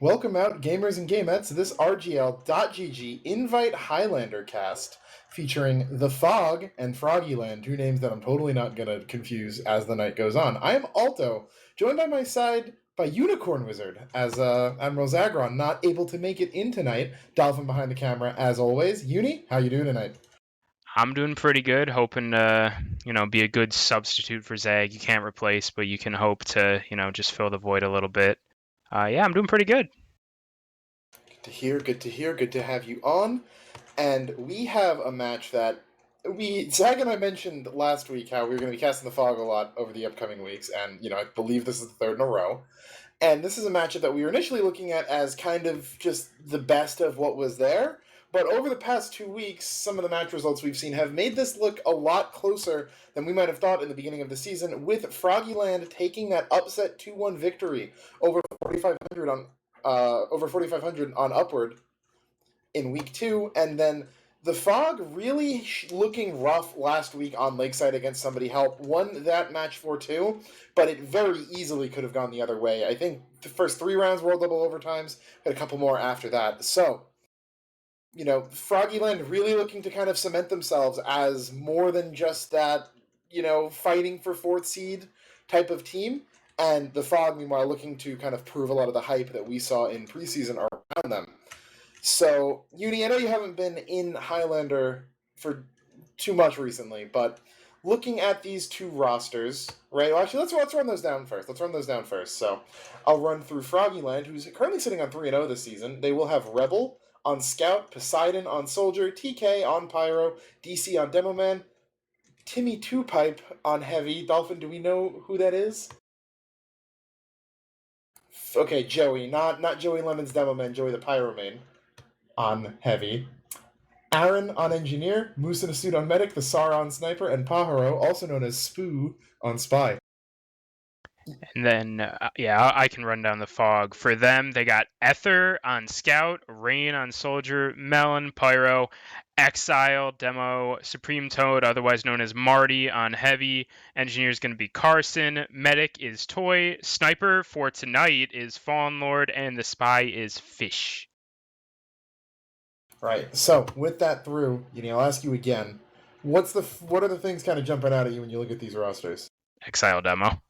Welcome out, gamers and gamettes, to this RGLgg Invite Highlander cast featuring The Fog and Froggieland, two names that I'm totally not going to confuse as the night goes on. I am Alto, joined by my side by Unicorn Wizard, as Admiral Zagron not able to make it in tonight. Dolphin behind the camera, as always. Uni, how you doing tonight? I'm doing pretty good, hoping to, be a good substitute for Zag. You can't replace, but you can hope to, just fill the void a little bit. Yeah, I'm doing pretty good. Good to hear, good to hear, good to have you on. And we have a match that Zag and I mentioned last week how we were going to be casting the Fog a lot over the upcoming weeks, and, I believe this is the third in a row. And this is a matchup that we were initially looking at as kind of just the best of what was there. But over the past 2 weeks, some of the match results we've seen have made this look a lot closer than we might have thought in the beginning of the season, with Froggieland taking that upset 2-1 victory over 4,500 on Upward in week 2, and then the Fog really looking rough last week on Lakeside against Somebody Help. Won that match 4-2, but it very easily could have gone the other way. I think the first 3 rounds were all double overtimes, had a couple more after that. So, Froggieland really looking to kind of cement themselves as more than just that, fighting for 4th seed type of team. And the Fog, meanwhile, looking to kind of prove a lot of the hype that we saw in preseason around them. So, Uni, I know you haven't been in Highlander for too much recently, but looking at these two rosters, right? Well, actually, let's run those down first. So, I'll run through Froggieland, who's currently sitting on 3-0 this season. They will have Rebel on Scout, Poseidon on Soldier, TK on Pyro, DC on Demoman, Timmy Two Pipe on Heavy. Dolphin, do we know who that is? Okay, Joey, not Joey Lemon's Demoman, Joey the Pyroman on Heavy. Aaron on Engineer, Moose in a Suit on Medic, the Sar on Sniper, and Pajaro, also known as Spoo, on Spy. And then, I can run down the Fog. For them, they got Ether on Scout, Rain on Soldier, Melon, Pyro, Exile, Demo, Supreme Toad, otherwise known as Marty, on Heavy. Engineer is going to be Carson. Medic is Toy. Sniper for tonight is Fallen Lord, and the Spy is Fish. Right. So with that through, I'll ask you again. What are the things kind of jumping out at you when you look at these rosters? Exile Demo.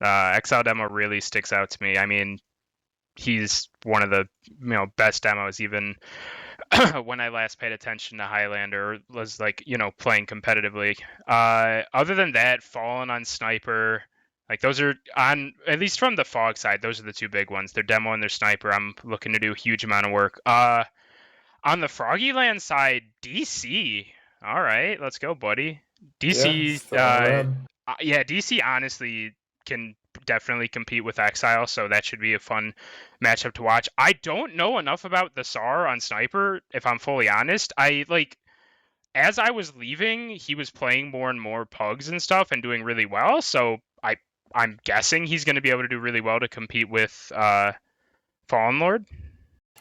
Exile Demo really sticks out to me. I mean, he's one of the best demos, even when I last paid attention to Highlander, was playing competitively. Other than that, Fallen on Sniper, those are on, at least from the Fog side, those are the two big ones. Their Demo and their Sniper. I'm looking to do a huge amount of work. On the Froggieland side, DC. All right, let's go, buddy. DC, DC honestly can definitely compete with Exile, so that should be a fun matchup to watch. I don't know enough about the SAR on Sniper, if I'm fully honest. As I was leaving, he was playing more and more pugs and stuff and doing really well, so I'm guessing he's going to be able to do really well to compete with Fallen Lord.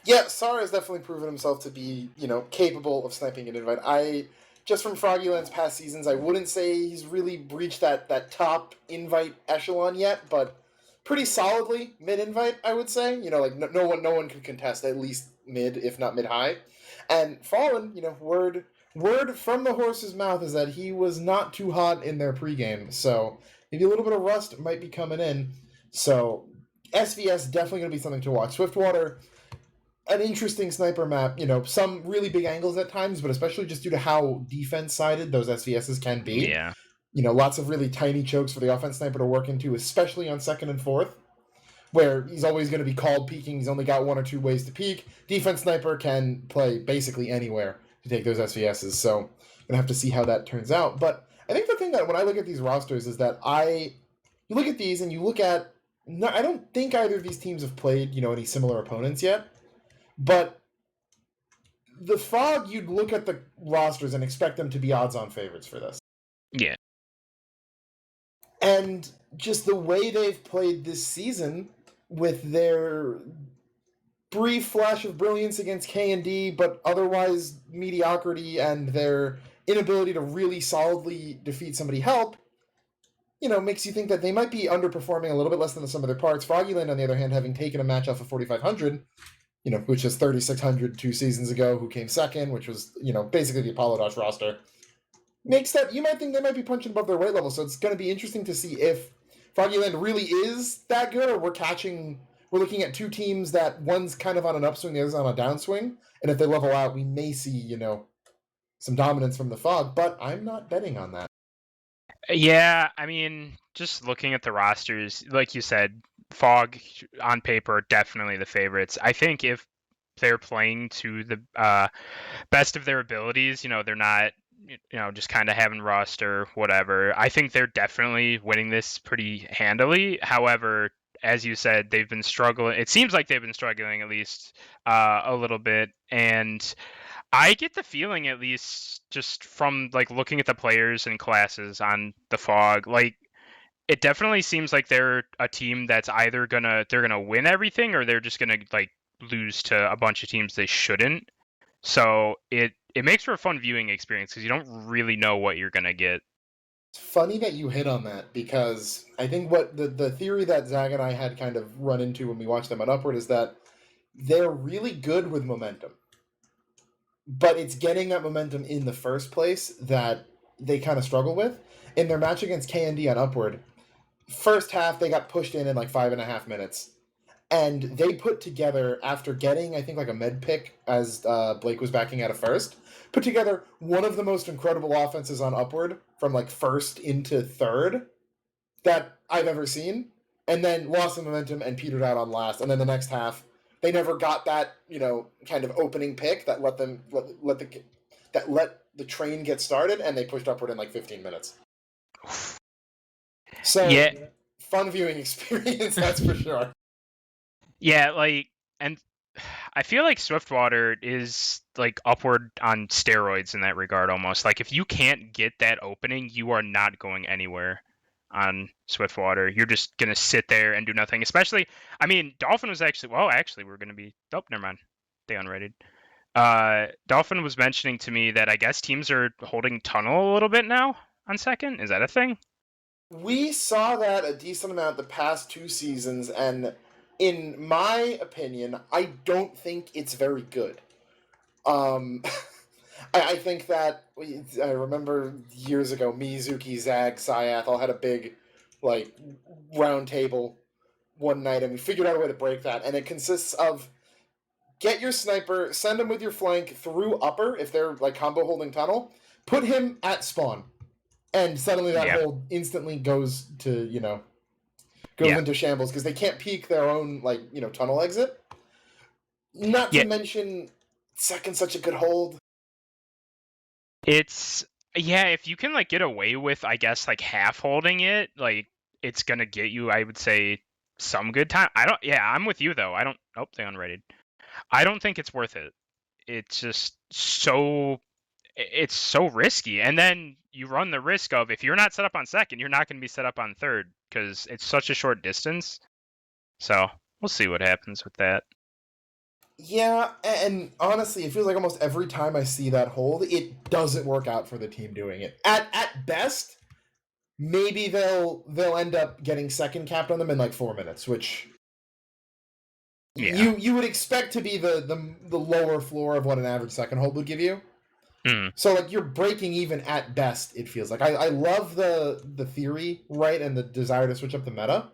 Yeah, SAR has definitely proven himself to be, capable of sniping an invite. Just from Froggieland's past seasons, I wouldn't say he's really breached that top invite echelon yet, but pretty solidly mid-invite, I would say. No one can contest at least mid, if not mid-high. And Fallen, word from the horse's mouth is that he was not too hot in their pregame, so maybe a little bit of rust might be coming in. So SVS definitely going to be something to watch. Swiftwater, an interesting sniper map, some really big angles at times, but especially just due to how defense-sided those SVSs can be. Yeah. Lots of really tiny chokes for the offense sniper to work into, especially on 2nd and 4th, where he's always going to be called peeking. He's only got 1 or 2 ways to peek. Defense sniper can play basically anywhere to take those SVSs, so I'm going to have to see how that turns out. But I think the thing that when I look at these rosters is that you look at these and you look at, I don't think either of these teams have played, any similar opponents yet. But the Fog, you'd look at the rosters and expect them to be odds-on favorites for this. Yeah. And just the way they've played this season with their brief flash of brilliance against K&D, but otherwise mediocrity, and their inability to really solidly defeat Somebody Help, makes you think that they might be underperforming a little bit less than the sum of their parts. Froggieland, on the other hand, having taken a match off of 4,500, which is 3,600 2 seasons ago, who came second, which was, basically the Apollo Dosh roster, makes that you might think they might be punching above their weight level. So it's going to be interesting to see if Froggieland really is that good, or we're looking at two teams that one's kind of on an upswing, the other's on a downswing, and if they level out, we may see, some dominance from the Fog, but I'm not betting on that. Yeah, I mean, just looking at the rosters, like you said, Fog on paper definitely the favorites. I think if they're playing to the best of their abilities, they're not, just kind of having roster whatever. I think they're definitely winning this pretty handily. However, as you said, they've been struggling. It seems like they've been struggling at least a little bit, and I get the feeling, at least just from like looking at the players and classes on the Fog, like it definitely seems like they're a team that's either they're gonna win everything, or they're just gonna like lose to a bunch of teams they shouldn't. So it makes for a fun viewing experience because you don't really know what you're gonna get. It's funny that you hit on that, because I think what the theory that Zach and I had kind of run into when we watched them on Upward is that they're really good with momentum, but it's getting that momentum in the first place that they kind of struggle with. In their match against KND on Upward, first half they got pushed in like 5.5 minutes, and they put together, after getting, I think, like a med pick as Blake was backing out of first, put together one of the most incredible offenses on Upward from like first into third that I've ever seen, and then lost the momentum and petered out on last. And then the next half, they never got that kind of opening pick that let the train get started, and they pushed Upward in like 15 minutes. So Yeah, fun viewing experience, that's for sure. yeah, like, and I feel like Swiftwater is like Upward on steroids in that regard almost. Like if you can't get that opening, you are not going anywhere on Swiftwater. You're just gonna sit there and do nothing. Especially, I mean, Dolphin was actually we're gonna be never mind. They unrated. Dolphin was mentioning to me that I guess teams are holding tunnel a little bit now on second. Is that a thing? We saw that a decent amount the past 2 seasons, and in my opinion, I don't think it's very good. Um, I think that I remember years ago, Mizuki, Zag, Syath all had a big, like, round table one night, and we figured out a way to break that. And it consists of get your sniper, send him with your flank through upper if they're like combo holding tunnel, put him at spawn, and suddenly that Yeah. hold instantly goes to Yeah. into shambles because they can't peek their own tunnel exit. Not to Yeah. mention, second such a good hold. It's if you can like get away with, I guess, like half holding it, like it's gonna get you, I would say, some good time. I'm with you though. I don't they unrated. I don't think it's worth it. It's just it's so risky. And then you run the risk of, if you're not set up on second, you're not gonna be set up on third because it's such a short distance. So we'll see what happens with that. Yeah, and honestly, it feels like almost every time I see that hold, it doesn't work out for the team doing it. At best, maybe they'll end up getting second capped on them in like 4 minutes, which you would expect to be the lower floor of what an average second hold would give you. Mm. So like you're breaking even at best, it feels like. I love the theory, right, and the desire to switch up the meta,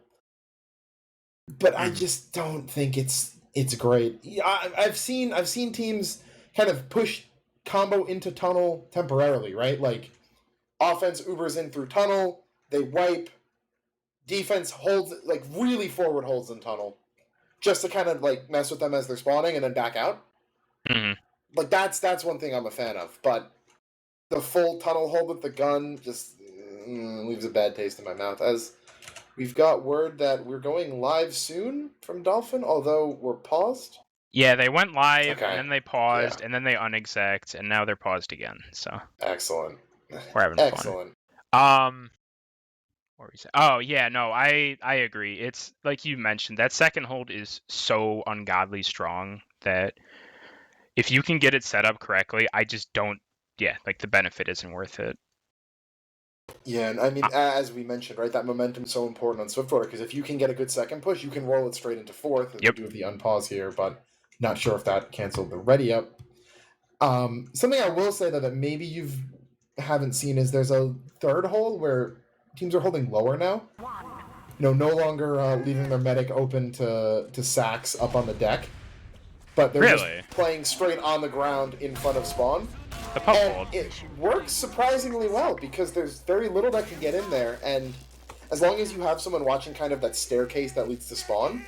but I just don't think it's great. I've seen teams kind of push combo into tunnel temporarily, right? Like offense Ubers in through tunnel, they wipe, defense holds, like really forward holds in tunnel, just to kind of like mess with them as they're spawning and then back out. Mm-hmm. Like that's one thing I'm a fan of, but the full tunnel hold with the gun just leaves a bad taste in my mouth. As we've got word that we're going live soon from Dolphin, although we're paused. Yeah, they went live Okay. and then they paused and then they unexec and now they're paused again. So Excellent. we're having Excellent. fun. What were you saying? Oh yeah, no, I agree. It's like you mentioned, that second hold is so ungodly strong that if you can get it set up correctly, I just don't. Yeah, like the benefit isn't worth it. Yeah, and I mean, as we mentioned, right, that momentum is so important on Swiftwater, because if you can get a good second push, you can roll it straight into fourth, as we do with the unpause here, but not sure if that canceled the ready up. Something I will say, though, that maybe you haven't seen is there's a third hole where teams are holding lower now. No longer leaving their medic open to sacks up on the deck, but they're just playing straight on the ground in front of spawn. The pump and hold. It works surprisingly well because there's very little that can get in there, and as long as you have someone watching kind of that staircase that leads to spawn,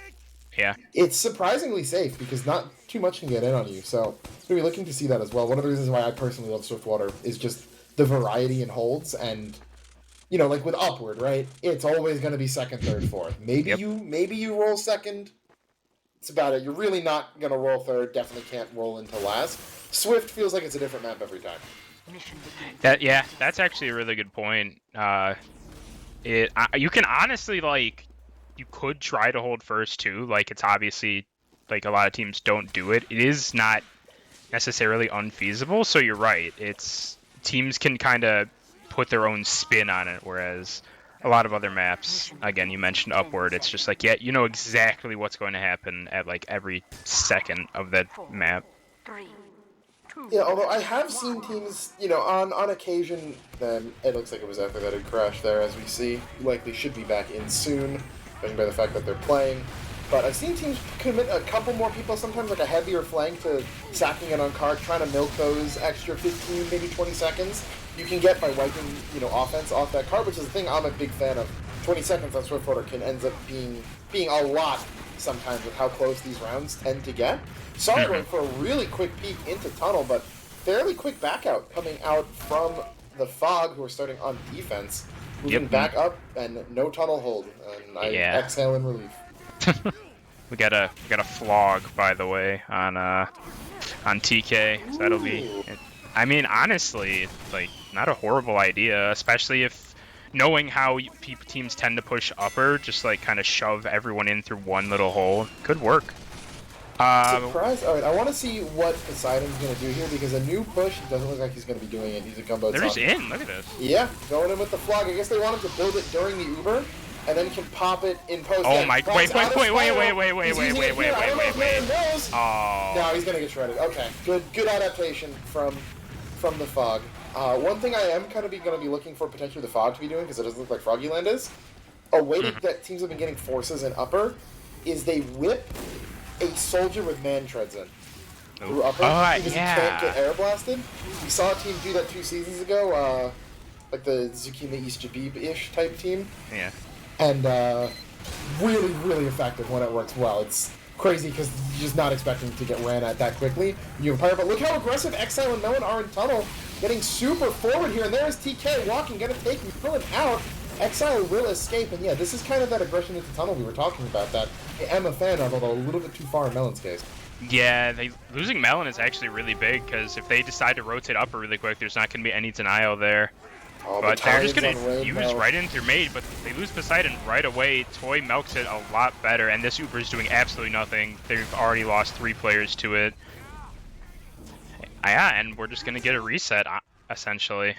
it's surprisingly safe because not too much can get in on you. So we'll be looking to see that as well. One of the reasons why I personally love Swiftwater is just the variety in holds, and like with Upward, right? It's always going to be second, third, fourth. Maybe you roll second. It's about it. You're really not going to roll third. Definitely can't roll into last. Swift feels like it's a different map every time. That's actually a really good point. You can honestly, like, you could try to hold first too. Like, it's obviously, like, a lot of teams don't do it. It is not necessarily unfeasible. So you're right. It's teams can kind of put their own spin on it, whereas a lot of other maps, again, you mentioned Upward, it's just like, yeah, you know exactly what's going to happen at like every second of that map. Yeah, although I have seen teams, on occasion, then it looks like it was after that had crashed there, as we see. Likely should be back in soon, judging by the fact that they're playing. But I've seen teams commit a couple more people, sometimes like a heavier flank to sacking it on card, trying to milk those extra 15, maybe 20 seconds you can get by wiping, offense off that card, which is the thing I'm a big fan of. 20 seconds on Swiftwater can end up being a lot sometimes with how close these rounds tend to get. Sorry, going for a really quick peek into tunnel, but fairly quick back out coming out from the Fog, who are starting on defense, moving back up, and no tunnel hold, and I exhale in relief. we got a flog, by the way, on TK. So that'll be. I mean, honestly, like, not a horrible idea, especially if knowing how teams tend to push upper, just like kind of shove everyone in through one little hole. Could work. Surprise! All right, I want to see what Poseidon's going to do here, because a new push doesn't look like he's going to be doing it. He's a gumbo. They're just in. Look at this. Yeah, going in with the flog. I guess they want him to build it during the Uber, and then can pop it in post. Oh my! Wait! Oh, no, he's going to get shredded. Okay, good adaptation from the Fog. One thing I am kind of going to be looking for potentially the Fog to be doing, because it doesn't look like Froggieland is, a way that teams have been getting forces in upper, is they whip a soldier with man treads in through upper, because he can't get air blasted. We saw a team do that 2 seasons ago, like the Zukima East Jabib-ish type team. Yeah. And really, really effective when it works well. It's crazy because you're just not expecting to get ran at that quickly. You have fire, but look how aggressive Exile and Melon are in tunnel, getting super forward here. And there's TK walking, gonna take Melon out. Exile will escape, and yeah, this is kind of that aggression into tunnel we were talking about that I am a fan of, although a little bit too far in Melon's case. Yeah, losing Melon is actually really big, because if they decide to rotate upper really quick, there's not going to be any denial there. But they're just going to use right in through Maid, but they lose Poseidon right away. Toy milks it a lot better, and this Uber is doing absolutely nothing. They've already lost 3 players to it. Yeah, and we're just going to get a reset, essentially.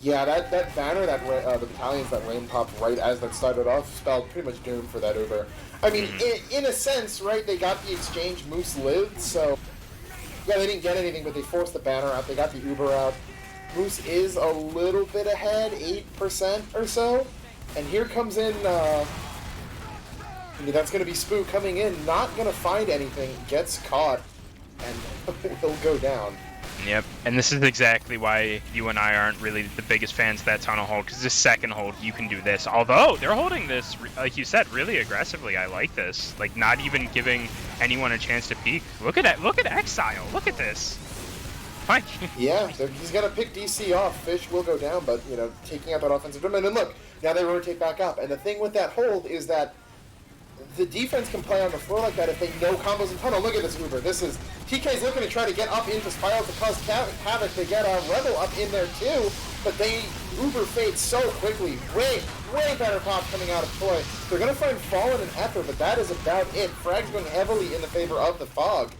Yeah, that banner, the battalions that rain popped right as that started off spelled pretty much doom for that Uber. I mean, in a sense, right, they got the exchange, Moose lived, so yeah, they didn't get anything, but they forced the banner out, they got the Uber out. Moose is a little bit ahead, 8% or so, and here comes in, I mean, that's going to be Spook coming in, not going to find anything, gets caught, and will go down. Yep, and this is exactly why you and I aren't really the biggest fans of that tunnel hold, because this second hold, you can do this. Although, they're holding this, like you said, really aggressively. I like this. Like, not even giving anyone a chance to peek. Look at Exile. Look at this. Mike. Yeah, he's going to pick DC off. Fish will go down, but, taking out that offensive domain. And look, now they rotate back up. And the thing with that hold is that the defense can play on the floor like that if they know combos in tunnel. Look at this Uber. This is TK's looking to try to get up into Spiral to cause havoc. They get a Rebel up in there too, but they Uber fades so quickly. Way better pop coming out of Toy. They're going to find Fallen and Ether, but that is about it. Frag's going heavily in the favor of the Fog.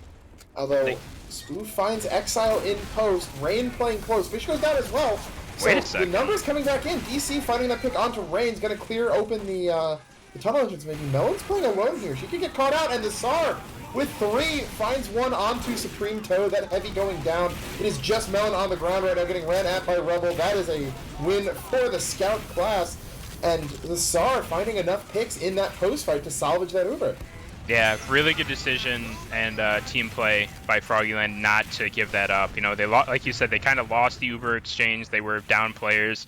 Although Spoof finds Exile in post. Rain playing close. Fish goes down as well. Wait a The second. numbers coming back in. DC finding that pick onto Rain's going to clear open the tunnel entrance. Maybe Melon's playing alone here. She could get caught out, and the SAR with 3 finds one onto Supreme Toad. That heavy going down. It is just Melon on the ground right now, getting ran at by Rebel. That is a win for the Scout class, and the SAR finding enough picks in that post fight to salvage that Uber. Yeah, really good decision and team play by Froggieland not to give that up. You know, they like you said, they kind of lost the Uber exchange. They were down players,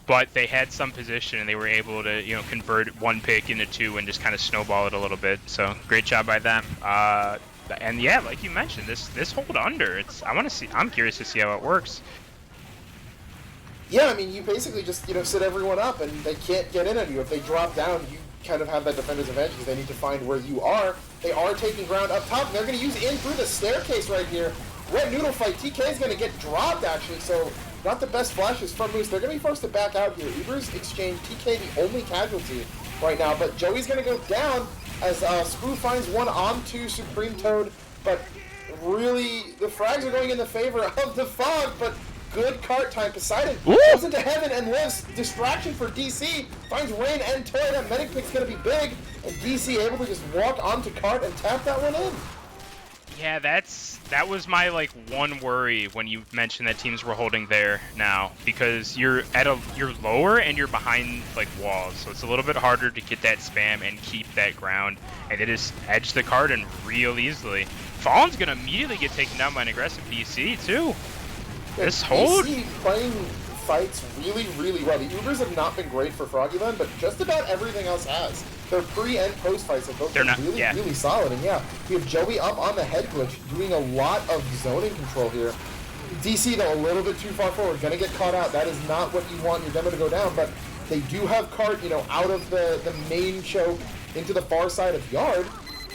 but they had some position and they were able to, you know, convert 1 pick into 2 and just kind of snowball it a little bit. So great job by them. And yeah, like you mentioned, this hold under. I'm curious to see how it works. Yeah, I mean, you basically just, you know, sit everyone up and they can't get in on you. If they drop down, you kind of have that defender's advantage because they need to find where you are. They are taking ground up top, and they're going to use in through the staircase right here. Red Noodle fight. TK is going to get dropped, actually, so not the best flashes from Moose. They're going to be forced to back out here. Uber's exchange, TK the only casualty right now, but Joey's going to go down as Spoo finds one onto Supreme Toad, but really, the frags are going in the favor of the Fog, but good cart time. Poseidon goes into heaven and lives. Distraction for DC. Finds Rain and Toy. That medic pick's going to be big. And DC able to just walk onto cart and tap that one in. Yeah, that was my one worry when you mentioned that teams were holding there now, because you're lower and you're behind walls, so it's a little bit harder to get that spam and keep that ground, and they just edge the cart in real easily. Fallen's gonna immediately get taken down by an aggressive DC too. This hold? DC playing fights really, really well. The Ubers have not been great for Froggieland, but just about everything else has. Their pre and post fights have both been really solid. And yeah, we have Joey up on the head glitch, doing a lot of zoning control here. DC, though, a little bit too far forward, gonna get caught out. That is not what you want your demo to go down, but they do have cart, out of the main choke into the far side of yard.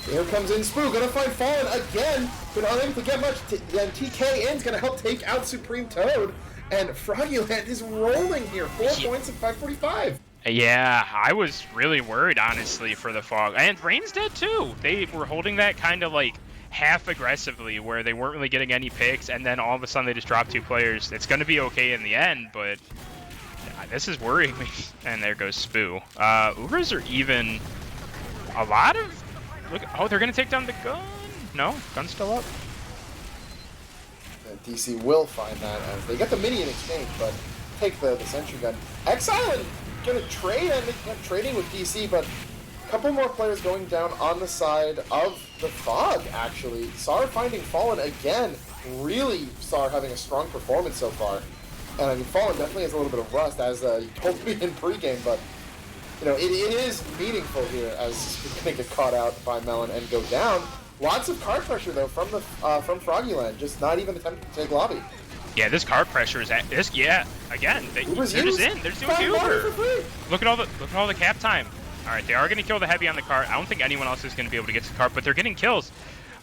Here comes in Spoo, gonna find Fallen again, but unable to get much. Then TK In's gonna help take out Supreme Toad, and Froggieland is rolling here. 4 points at 5:45. Yeah, I was really worried, honestly, for the Fog. And Rain's dead too. They were holding that kind of half aggressively, where they weren't really getting any picks, and then all of a sudden they just dropped 2 players. It's gonna be okay in the end, but this is worrying me. And there goes Spoo. Ubers are even a lot of. Look, they're gonna take down the gun. No, gun's still up. And DC will find that as they get the mini in exchange, but take the sentry gun. Exile gonna trade and trading with DC, but a couple more players going down on the side of the Fog. Actually, SAR finding Fallen again. Really, SAR having a strong performance so far. And I mean, Fallen definitely has a little bit of rust, as you told me in pregame, but. It is meaningful here as he's going to get caught out by Melon and go down. Lots of card pressure, though, from Froggieland, just not even attempting to take lobby. Yeah, this card pressure is again, they're just in. They're doing Uber. Look at all the cap time. All right, they are going to kill the heavy on the cart. I don't think anyone else is going to be able to get to the cart, but they're getting kills.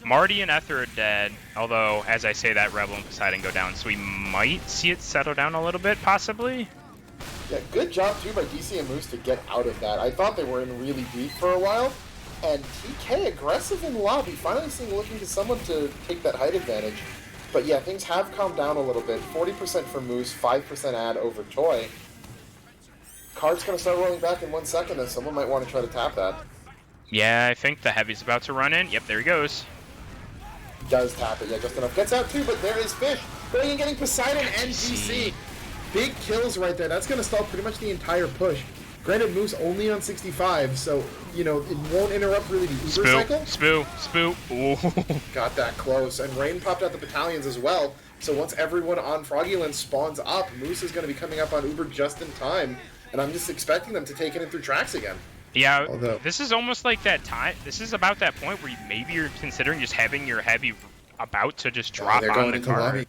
Marty and Ether are dead, although, as I say that, Rebel and Poseidon go down, so we might see it settle down a little bit, possibly. Yeah, good job, too, by DC and Moose to get out of that. I thought they were in really deep for a while, and TK aggressive in lobby, finally looking to someone to take that height advantage. But yeah, things have calmed down a little bit. 40% for Moose, 5% ad over Toy. Card's going to start rolling back in 1 second, and someone might want to try to tap that. Yeah, I think the heavy's about to run in. Yep, there he goes. He does tap it, yeah, just enough. Gets out, too, but there is Fish. Going and getting Poseidon and DC. Big kills right there. That's going to stall pretty much the entire push. Granted, Moose only on 65, so, it won't interrupt really the Uber cycle. Spoo. Ooh. Got that close. And Rain popped out the battalions as well. So once everyone on Froggieland spawns up, Moose is going to be coming up on Uber just in time. And I'm just expecting them to take it in through tracks again. Yeah, this is almost like that time. This is about that point where maybe you're considering just having your heavy about to just drop on the cart.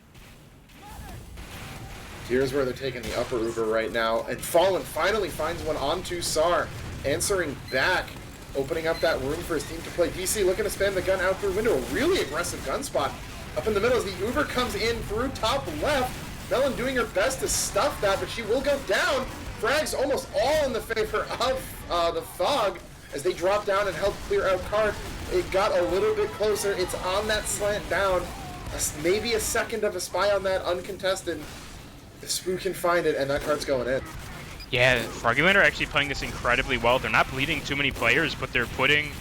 Here's where they're taking the upper Uber right now. And Fallen finally finds one onto SAR. Answering back. Opening up that room for his team to play. DC looking to spam the gun out through window. A really aggressive gun spot. Up in the middle as the Uber comes in through top left. Melon doing her best to stuff that, but she will go down. Frags almost all in the favor of the Fog as they drop down and help clear out card. It got a little bit closer. It's on that slant down. Maybe a second of a spy on that uncontested. Spoo can find it, and that card's going in. Yeah, Froggieland are actually playing this incredibly well. They're not bleeding too many players, but they're putting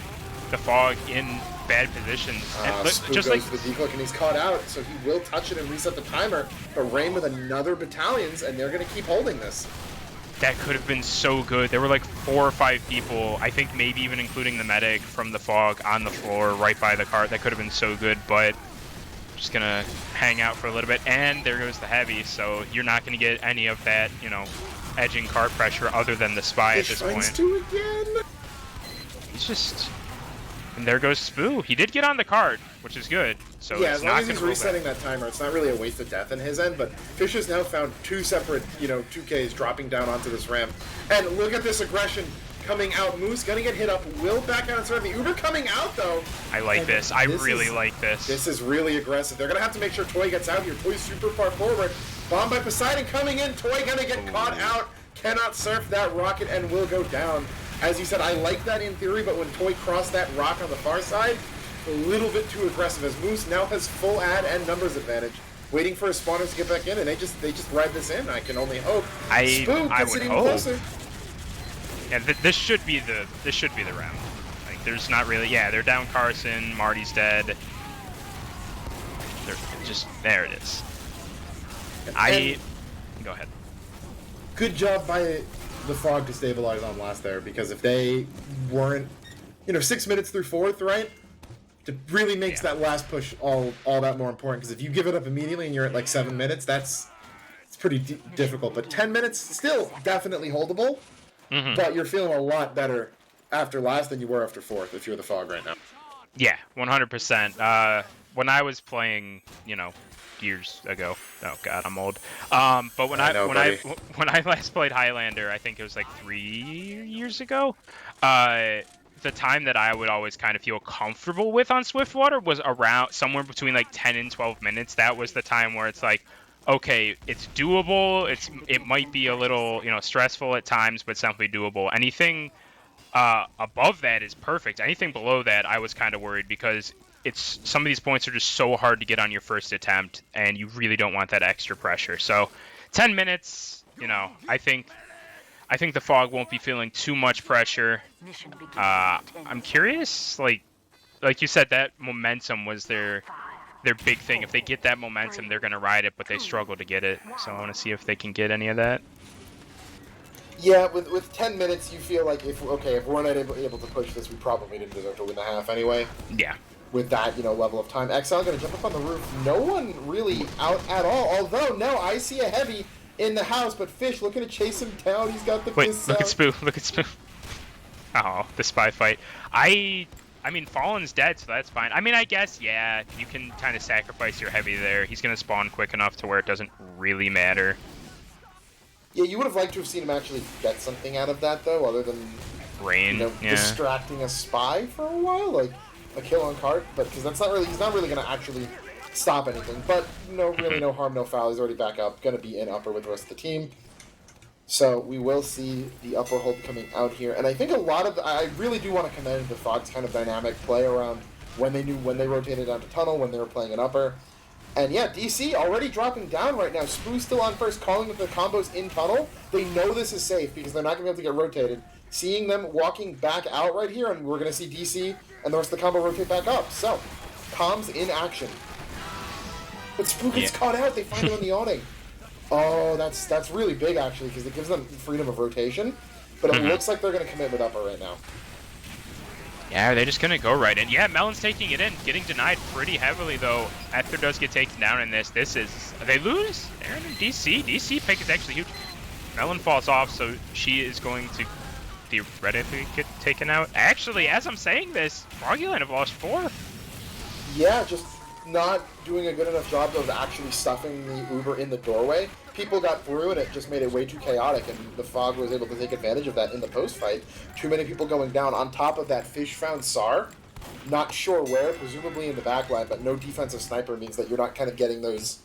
the Fog in bad positions. Spoo just goes like to the deep hook, and he's caught out, so he will touch it and reset the timer. But Rain with another battalions, and they're going to keep holding this. that could have been so good. There were like 4 or 5 people, I think maybe even including the medic from the Fog on the floor right by the cart. That could have been so good, but just gonna hang out for a little bit. And there goes the heavy, so you're not gonna get any of that, you know, edging cart pressure other than the spy at this point. Two again. He's just, and there goes Spoo. He did get on the card, which is good. So yeah, it's as long not as he's gonna resetting that timer, it's not really a waste of death in his end. But Fish has now found 2 separate, 2Ks dropping down onto this ramp. And look at this aggression coming out. Moose gonna get hit up. Will back out and start the Uber coming out though. I like this. I really like this. This is really aggressive. They're gonna have to make sure Toy gets out here. Toy's super far forward. Bomb by Poseidon coming in. Toy gonna get caught out. Cannot surf that rocket and will go down. As you said, I like that in theory, but when Toy crossed that rock on the far side, a little bit too aggressive, as Moose now has full ad and numbers advantage. Waiting for his spawners to get back in, and they just ride this in. I can only hope. Spoo I gets would it even hope. closer. Yeah, this should be the round. Like, there's not really. Yeah, they're down Carson. Marty's dead. They're just there. It is. Go ahead. Good job by the Fog to stabilize on last there, because if they weren't, 6 minutes through 4th, right? It really makes that last push all that more important, because if you give it up immediately and you're at like 7 minutes, it's pretty difficult. But 10 minutes, still definitely holdable, but you're feeling a lot better after last than you were after 4th if you're the Fog right now. Yeah, 100%. When I was playing, years ago. Oh God, I'm old. But when I last played Highlander, I think it was like 3 years ago. The time that I would always kind of feel comfortable with on Swiftwater was around somewhere between like 10 and 12 minutes. That was the time where it's like, okay, it's doable. It might be a little, stressful at times, but it's definitely doable. Anything above that is perfect. Anything below that, I was kind of worried, because some of these points are just so hard to get on your first attempt, and you really don't want that extra pressure. So 10 minutes, I think the Fog won't be feeling too much pressure. I'm curious, like you said, that momentum was their big thing. If they get that momentum, they're going to ride it, but they struggle to get it. So I want to see if they can get any of that. Yeah, with 10 minutes, you feel like if we're not able to push this, we probably didn't deserve to win the half anyway. Yeah. With that, level of time. XL going to jump up on the roof. No one really out at all. Although, no, I see a heavy in the house, but Fish looking to chase him down. He's got the fist look out. at Spoo. Look at Spoo. Oh, the spy fight. I mean, Fallen's dead, so that's fine. I mean, I guess, yeah, you can kind of sacrifice your heavy there. He's going to spawn quick enough to where it doesn't really matter. Yeah, you would have liked to have seen him actually get something out of that, though, other than Rain, distracting a spy for a while, like a kill on cart, but because he's not really going to actually stop anything. But really no harm, no foul. He's already back up, going to be in upper with the rest of the team. So we will see the upper hold coming out here, and I think I really do want to commend the Fog's kind of dynamic play around when they rotated down to tunnel, when they were playing an upper. And yeah, DC already dropping down right now. Spoo's still on first, calling the combos in tunnel. They know this is safe because they're not going to be able to get rotated. Seeing them walking back out right here, and we're going to see DC and the rest of the combo rotate back up. So, comms in action. But Spoo gets caught out. They find him on the awning. Oh, that's really big, actually, because it gives them freedom of rotation. But it looks like they're going to commit with upper right now. Yeah, are they just going to go right in? Yeah, Melon's taking it in, getting denied pretty heavily, though. Ether does get taken down in this. They lose? Aaron and DC pick is actually huge. Melon falls off, so she is going to theoretically get taken out. Actually, as I'm saying this, Froggieland have lost 4. Yeah, just not doing a good enough job of actually stuffing the Uber in the doorway. People got through, and it just made it way too chaotic, and the Fog was able to take advantage of that in the post-fight. Too many people going down. On top of that, Fish found SAR. Not sure where, presumably in the backline, but no defensive sniper means that you're not kind of getting those,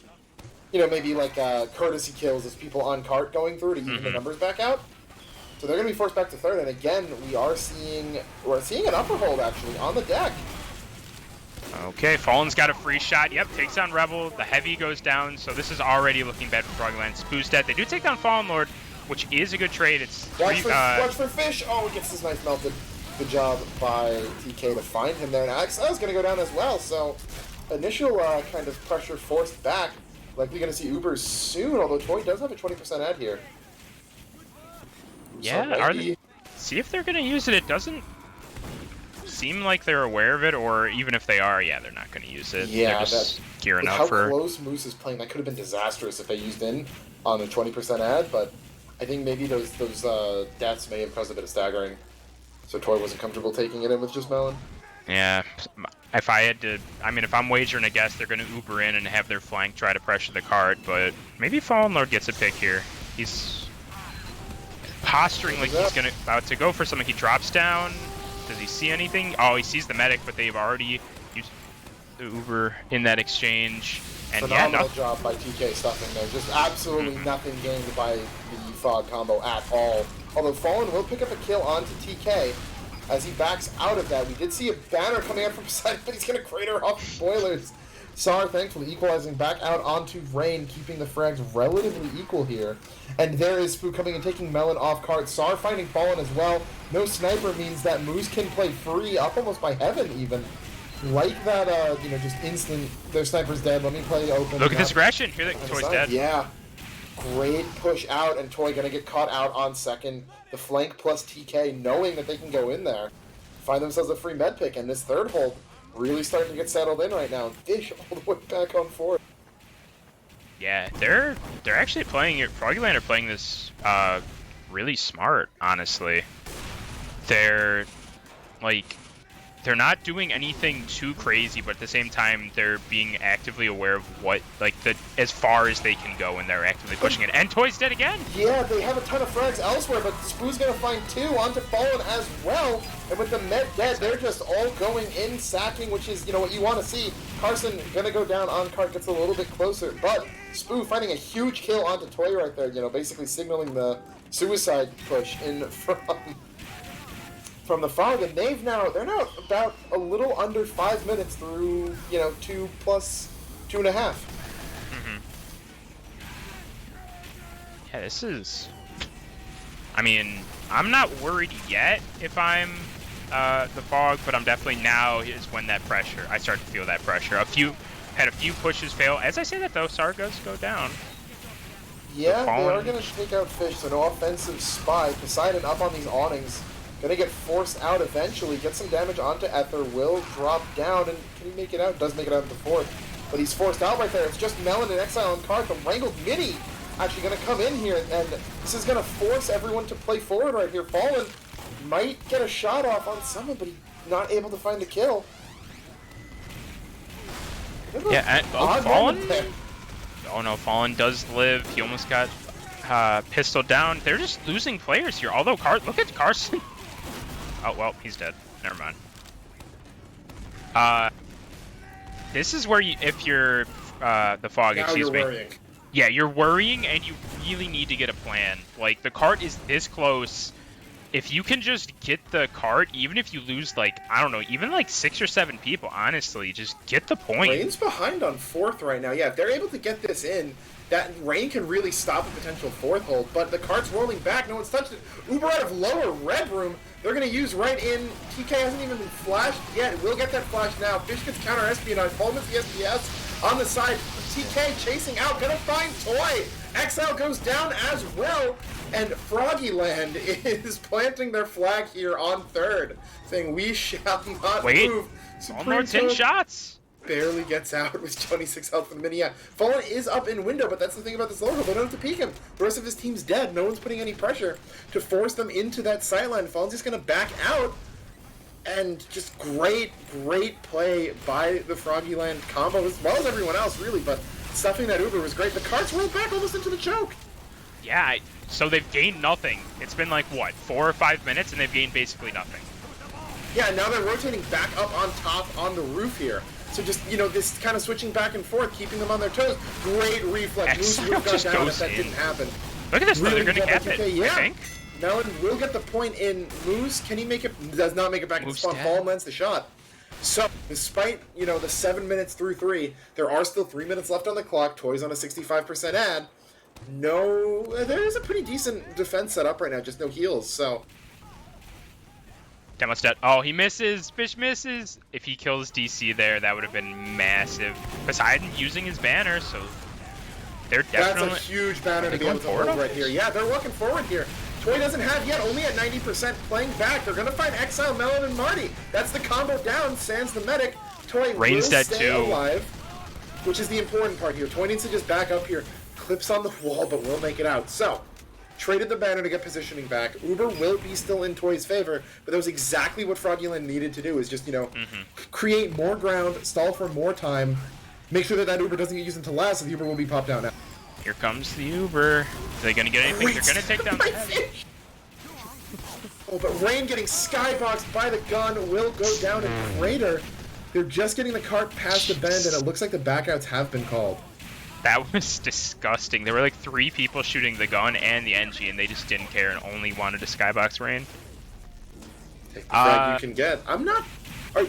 maybe like courtesy kills as people on cart going through to even the numbers back out. So they're going to be forced back to third, and again, we're seeing an upper hold, actually, on the deck. Okay, Fallen's got a free shot. Yep, takes down Rebel. The Heavy goes down, so this is already looking bad for Froggieland. Spoo's dead. They do take down Fallen Lord, which is a good trade. It's watch for Fish. Oh, it gets his knife melted. Good job by TK to find him there. And XL is going to go down as well, so initial kind of pressure forced back. Likely going to see Ubers soon, although Toy does have a 20% ad here. Yeah, see if they're going to use it. It doesn't seem like they're aware of it, or even if they are, yeah, they're not going to use it. Yeah, they're just gearing up for... how close Moose is playing, that could have been disastrous if they used in on a 20% ad, but I think maybe those deaths may have caused a bit of staggering. So Toy wasn't comfortable taking it in with just Melon? Yeah, if I had to... I mean, if I'm wagering a guess, they're going to Uber in and have their flank try to pressure the cart, but maybe Fallen Lord gets a pick here. He's posturing like he's about to go for something. He drops down. Does he see anything? Oh, he sees the medic, but they've already used the Uber in that exchange. And phenomenal job by TK stuffing there. Just absolutely nothing gained by the Fog combo at all. Although Fallen will pick up a kill onto TK as he backs out of that. We did see a banner coming out from beside, but he's going to crater off the spoilers. Sar thankfully equalizing back out onto Rain, keeping the frags relatively equal here. And there is Spoo coming and taking Melon off cart. Sar finding Fallen as well. No sniper means that Moose can play free, up almost by heaven even. Like that, just instant, their sniper's dead, let me play open. Look at this aggression, here that Toy's dead. Yeah. Great push out, and Toy gonna get caught out on second. The flank plus TK, knowing that they can go in there, find themselves a free med pick, and this third hold really starting to get settled in right now. Fish all the way back on fourth. Yeah, they're actually playing it. Froggieland are playing this really smart, honestly. They're not doing anything too crazy, but at the same time, they're being actively aware of what, as far as they can go, and they're actively pushing it. And Toy's dead again! Yeah, they have a ton of frags elsewhere, but Spoo's gonna find two onto Fallen as well. And with the med dead, they're just all going in, sacking, which is, what you want to see. Carson gonna go down on cart, gets a little bit closer, but Spoo finding a huge kill onto Toy right there, basically signaling the suicide push in from the Fog, and they're now about a little under 5 minutes through, 2 plus 2.5. Yeah, this is... I mean, I'm not worried yet if I'm the Fog, but I'm definitely now is when that pressure, I start to feel that pressure. Had a few pushes fail. As I say that though, Sar does go down. Yeah, they are going to take out Fish, so no offensive spy. Poseidon up on these awnings. Gonna get forced out eventually, get some damage onto Ether, will drop down, and can he make it out? Does make it out of the fourth, but he's forced out right there. It's just Melon and Exile on card. The Wrangled Mini actually gonna come in here, and this is gonna force everyone to play forward right here. Fallen might get a shot off on someone, but he's not able to find the kill. Yeah, and Fallen? Oh no, Fallen does live. He almost got pistol down. They're just losing players here, although look at Carson. Oh, well, he's dead. Never mind. This is where if you're the Fog, now excuse me. Worrying. Yeah, you're worrying, and you really need to get a plan. Like, the cart is this close. If you can just get the cart, even if you lose, I don't know, even 6 or 7 people, honestly, just get the point. Rain's behind on fourth right now. Yeah, if they're able to get this in, that Rain can really stop a potential fourth hold, but the cart's rolling back, no one's touched it. Uber out of lower red room, they're going to use right in. TK hasn't even been flashed yet, we'll get that flash now. Fish gets counter espionage, Paul gets the SPS on the side. TK chasing out, gonna find Toy. Exile goes down as well, and Froggieland is planting their flag here on third, saying we shall not move. Supreme 10 shots! Barely gets out with 26 health for the mini. Yeah, Fallen is up in window, but that's the thing about this logo. They don't have to peek him. The rest of his team's dead. No one's putting any pressure to force them into that sideline. Fallen's just going to back out. And just great play by the Froggieland combo, as well as everyone else, really. But stuffing that Uber was great. The carts rolled back almost into the choke. Yeah, so they've gained nothing. It's been 4 or 5 minutes, and they've gained basically nothing. Yeah, now they're rotating back up on top on the roof here. So just, this kind of switching back and forth, keeping them on their toes. Great reflex. Moose would have gone down if that didn't happen. Look at this, really they're going to cap it, yeah. I think. Melon will get the point in. Moose, can he make it? Does not make it back in spawn. Fallen lands the shot. So, despite, the 7 minutes through 3, there are still 3 minutes left on the clock. Toy's on a 65% ad. No, there is a pretty decent defense set up right now, just no heals, so... Demo's dead. Oh, he misses. Fish misses. If he kills DC there, that would have been massive. Poseidon using his banner, so they're definitely... That's a huge banner to be able to hold right here. Yeah, they're looking forward here. Toy doesn't have yet, only at 90%, playing back. They're going to find Exile, Melon, and Marty. That's the combo down. Sans the medic. Toy Rain's will dead stay too. alive, which is the important part here. Toy needs to just back up here. Clips on the wall, but will make it out. So, traded the banner to get positioning back. Uber will be still in Toy's favor, but that was exactly what Froggieland needed to do, is just, create more ground, stall for more time, make sure that Uber doesn't get used until last, so the Uber will be popped down now. Here comes the Uber. Are they going to get anything? They're going to take down the head. Oh, but Rain getting skyboxed by the gun will go down in crater. They're just getting the cart past the bend, and it looks like the backouts have been called. That was disgusting. There were like 3 people shooting the gun and the NG, and they just didn't care and only wanted to skybox Rain. Take the frag you can get. I'm not...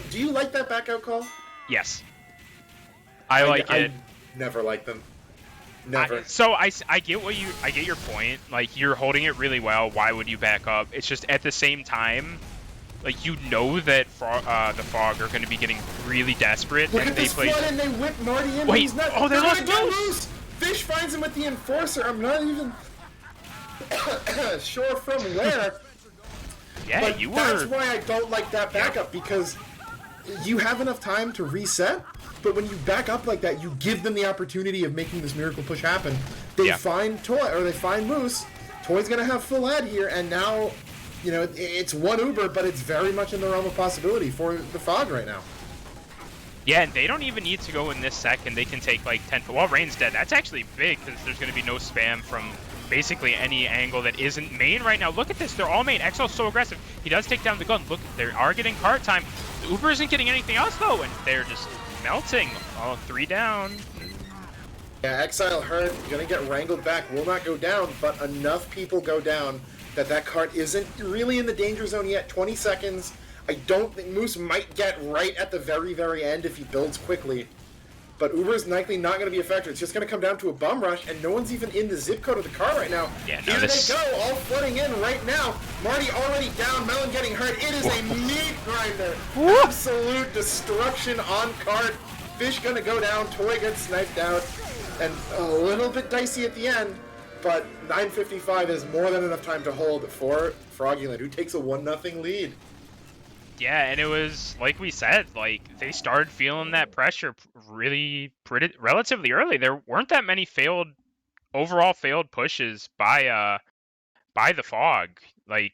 do you like that backout call? Yes. I like it. I never liked them. Never. I get your point. Like, you're holding it really well. Why would you back up? It's just at the same time, like, you know that the Fog are going to be getting really desperate. Look and at they this play. flood, and they whip Marty in. Wait, He's not, they lost Moose. Fish finds him with the Enforcer. I'm not even sure from where. Yeah, but you were. That's why I don't like that backup, because you have enough time to reset. But when you back up like that, you give them the opportunity of making this miracle push happen. They find Toy, or they find Moose. Toy's gonna have full ad here, and now, it's one Uber, but it's very much in the realm of possibility for the Fog right now. Yeah, and they don't even need to go in this second. They can take like 10. Well, Rain's dead. That's actually big because there's going to be no spam from basically any angle that isn't main right now. Look at this. They're all main. Exo's so aggressive. He does take down the gun. Look, they are getting cart time. Uber isn't getting anything else though, and they're just melting. Oh, 3 down. Yeah, Exile hurt, gonna get wrangled back, will not go down, but enough people go down that cart isn't really in the danger zone yet. 20 seconds. I don't think Moose might get right at the very, very end if he builds quickly. But Uber's likely not going to be a factor. It's just going to come down to a bum rush, and no one's even in the zip code of the car right now. Yeah, no, Here they go, all flooding in right now. Marty already down, Melon getting hurt. It is a meat grinder. Absolute destruction on cart. Fish going to go down, Toy gets sniped out, and a little bit dicey at the end. But 9:55 is more than enough time to hold for Froggieland, who takes a 1-0 lead. Yeah, and it was, like we said, like, they started feeling that pressure relatively early. There weren't that many overall failed pushes by the Fog. Like,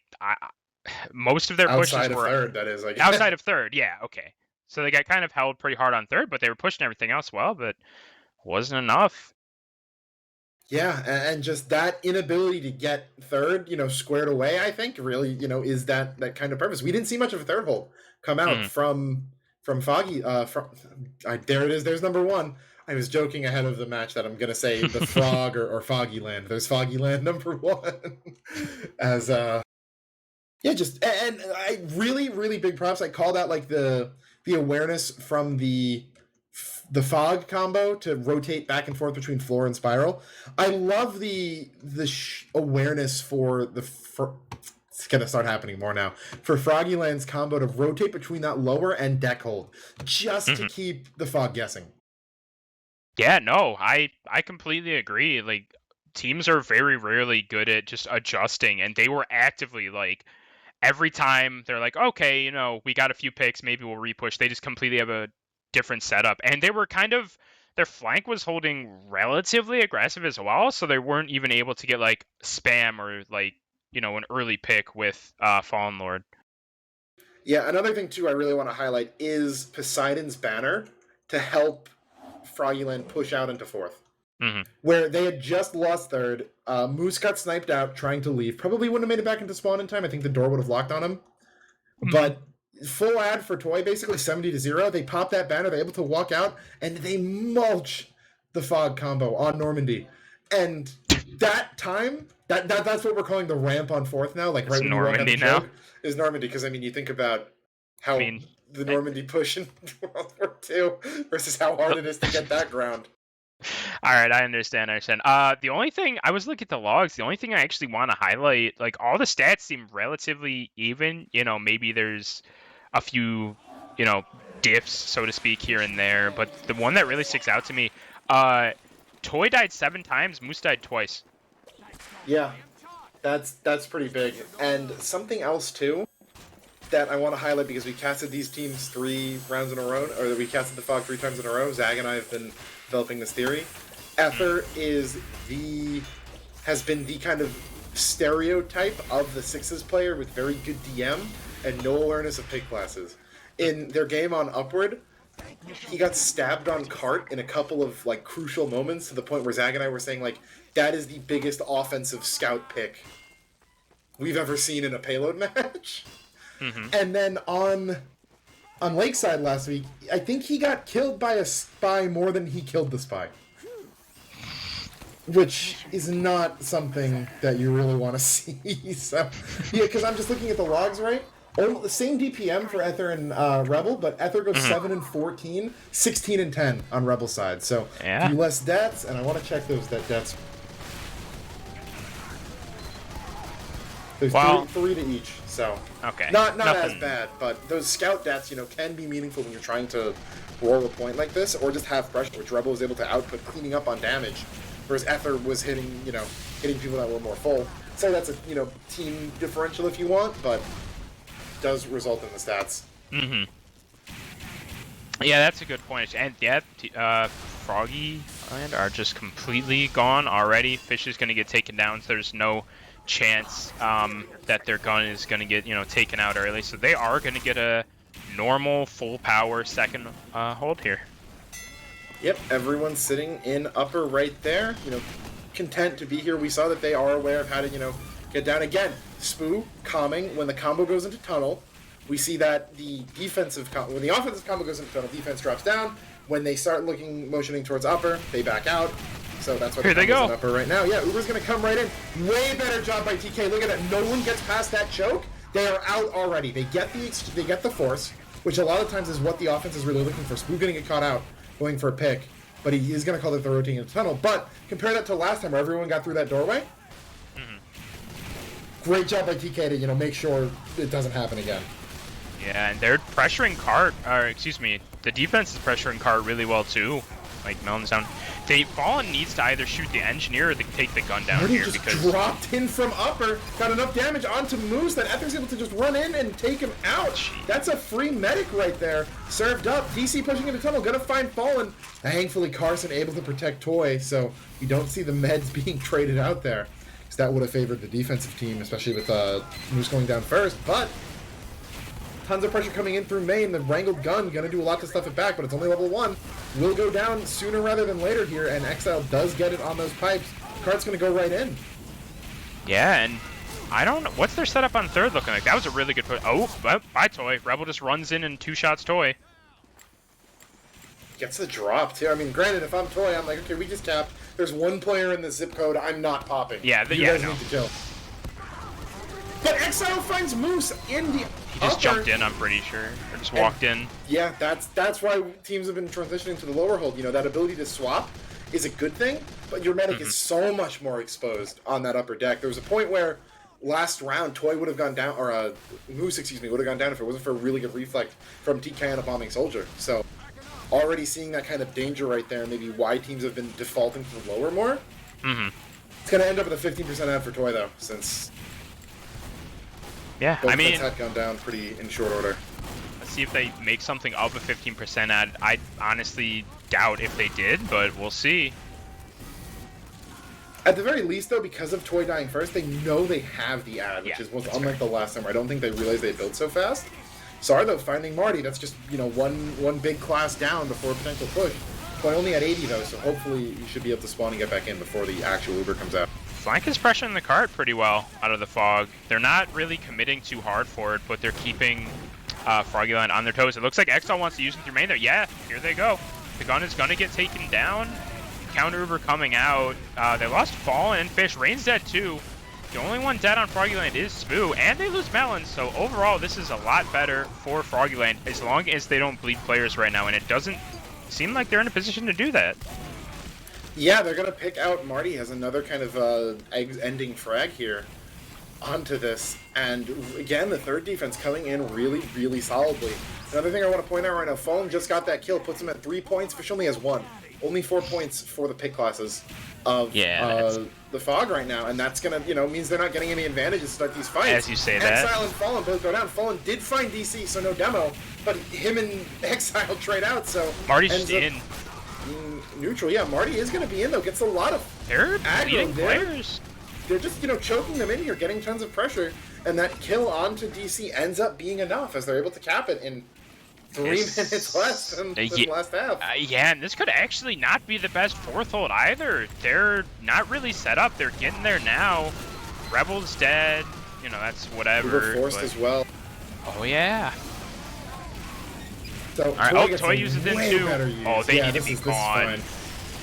most of their pushes were... Outside of third, that is, I guess. Outside of third, yeah, okay. So they got kind of held pretty hard on third, but they were pushing everything else well, but wasn't enough. Yeah, and just that inability to get third, squared away, I think, really, is that kind of purpose. We didn't see much of a third hold come out from Foggy. There it is. There's number 1. I was joking ahead of the match that I'm going to say the Frog or Foggyland. There's Foggyland number 1. As, just, and I really, really big props. I called out, like, the awareness from the Fog combo to rotate back and forth between floor and spiral. I love the awareness for it's gonna start happening more now, for Froggieland's combo to rotate between that lower and deck hold, just to keep the Fog guessing. Yeah, no, I completely agree. Like, teams are very rarely good at just adjusting, and they were actively, like, every time they're like, okay, we got a few picks, maybe we'll repush. They just completely have a different setup, and they were their flank was holding relatively aggressive as well, so they weren't even able to get like spam or like an early pick with Fallen Lord. Yeah, another thing too I really want to highlight is Poseidon's banner to help Froggieland push out into fourth, where they had just lost third. Moose got sniped out trying to leave, probably wouldn't have made it back into spawn in time. I think the door would have locked on him, but full ad for Toy, basically 70-0. They pop that banner, they're able to walk out, and they mulch the Fog combo on Normandy. And that time, that's what we're calling the ramp on fourth now. Like, right when Normandy you walk out the joke, is Normandy, because you think about how the Normandy push in World War II versus how hard it is to get that ground. All right, I understand. The only thing I was looking at the logs. The only thing I actually want to highlight, like all the stats seem relatively even. Maybe there's a few, diffs, so to speak, here and there. But the one that really sticks out to me, Toy died 7 times, Moose died twice. Yeah, that's pretty big. And something else too that I want to highlight, because we casted these teams 3 rounds in a row, or that we casted the Fog 3 times in a row. Zag and I have been developing this theory. Ether has been the kind of stereotype of the Sixes player with very good DM and no awareness of pick classes. In their game on Upward, he got stabbed on cart in a couple of crucial moments, to the point where Zag and I were saying that is the biggest offensive scout pick we've ever seen in a payload match. Mm-hmm. And then on Lakeside last week, I think he got killed by a spy more than he killed the spy. Which is not something that you really want to see. So, yeah, because I'm just looking at the logs, right? The same DPM for Ether and Rebel, but Ether goes 7 and 14, 16 and 10 on Rebel side. So, yeah. 2 less deaths, and I want to check those deaths. There's three to each, so okay. Not as bad, but those scout deaths, can be meaningful when you're trying to roll a point like this, or just have pressure, which Rebel was able to output, cleaning up on damage, whereas Ether was hitting people that were more full. So that's a team differential if you want, but does result in the stats. Mm-hmm. Yeah, that's a good point. And yeah, Froggieland are just completely gone already. Fish is going to get taken down, so there's no chance that their gun is going to get taken out early. So they are going to get a normal full power second hold here. Yep, everyone's sitting in upper right there, content to be here. We saw that they are aware of how to get down. Again, Spoo calming when the combo goes into tunnel. We see that when the offensive combo goes into tunnel, defense drops down. When they start motioning towards upper, they back out. So that's why here they go. In upper right now. Yeah, Uber's going to come right in. Way better job by TK. Look at that. No one gets past that choke. They are out already. They get the force, which a lot of times is what the offense is really looking for. Spoo getting it caught out, going for a pick. But he is going to call it the rotating into tunnel. But compare that to last time where everyone got through that doorway. Great job by TK to make sure it doesn't happen again. Yeah, and they're pressuring cart, the defense is pressuring cart really well too. Melon's down. Fallen needs to either shoot the engineer or take the gun down here, because dropped in from upper, got enough damage onto Moose that Ether's able to just run in and take him out. Jeez. That's a free medic right there. Served up. DC pushing into tunnel, gonna find Fallen. Thankfully, Carson able to protect Toy, so you don't see the meds being traded out there. Because that would have favored the defensive team, especially with Moose going down first. But tons of pressure coming in through main. The wrangled gun gonna do a lot to stuff it back, but it's only level 1. Will go down sooner rather than later here, and Exile does get it on those pipes. Cart's gonna go right in. Yeah, and I don't know what's their setup on third looking like. That was a really good put. Oh, bye Toy. Rebel just runs in and 2 shots Toy. Gets the drop too. I mean, granted, if I'm Toy, I'm like, okay, we just capped. There's 1 player in the zip code. I'm not popping. Yeah, you guys need to kill. But Exile finds Moose in the He just jumped in, I'm pretty sure. Or just walked in. Yeah, that's why teams have been transitioning to the lower hold. That ability to swap is a good thing, but your medic is so much more exposed on that upper deck. There was a point where last round, Toy would have gone down, or Moose, would have gone down if it wasn't for a really good reflect from TK on a bombing soldier. So, already seeing that kind of danger right there, maybe why teams have been defaulting to the lower more. It's going to end up with a 15% ad for Toy, though, since both sets had gone down pretty in short order. Let's see if they make something of a 15% ad. I honestly doubt if they did, but we'll see. At the very least, though, because of Toy dying first, they know they have the ad, which is what's unlike the last time. I don't think they realized they built so fast. Sorry, though, finding Marty, that's just, one big class down before a potential push. Toy only at 80, though, so hopefully you should be able to spawn and get back in before the actual Uber comes out. Flank is pressuring the cart pretty well out of the fog. They're not really committing too hard for it, but they're keeping Froggieland on their toes. It looks like Exile wants to use it through main there. Yeah, here they go. The gun is going to get taken down. Counter Uber coming out. They lost Fallen and Fish. Rain's dead too. The only one dead on Froggieland is Spoo, and they lose Melon, so overall this is a lot better for Froggieland as long as they don't bleed players right now, and it doesn't seem like they're in a position to do that. Yeah, they're going to pick out Marty as another kind of ending frag here onto this. And again, the third defense coming in really, really solidly. Another thing I want to point out right now, Foam just got that kill, puts him at 3 points. Fish only has 1. Only 4 points for the pick classes of the Fog right now, and that's gonna, means they're not getting any advantages to start these fights. As you say that. Exile and Fallen both go down. Fallen did find DC, so no demo, but him and Exile trade out, so Marty's just in. Neutral, yeah. Marty is gonna be in though. Gets a lot of aggro players. They're just, choking them in here, getting tons of pressure, and that kill onto DC ends up being enough as they're able to cap it in 3 minutes less than the last half. Yeah, and this could actually not be the best fourth hold either. They're not really set up. They're getting there now. Rebel's dead. That's whatever. Uber forced as well. Oh, yeah. So, Toy uses it too. Oh, they need to be gone.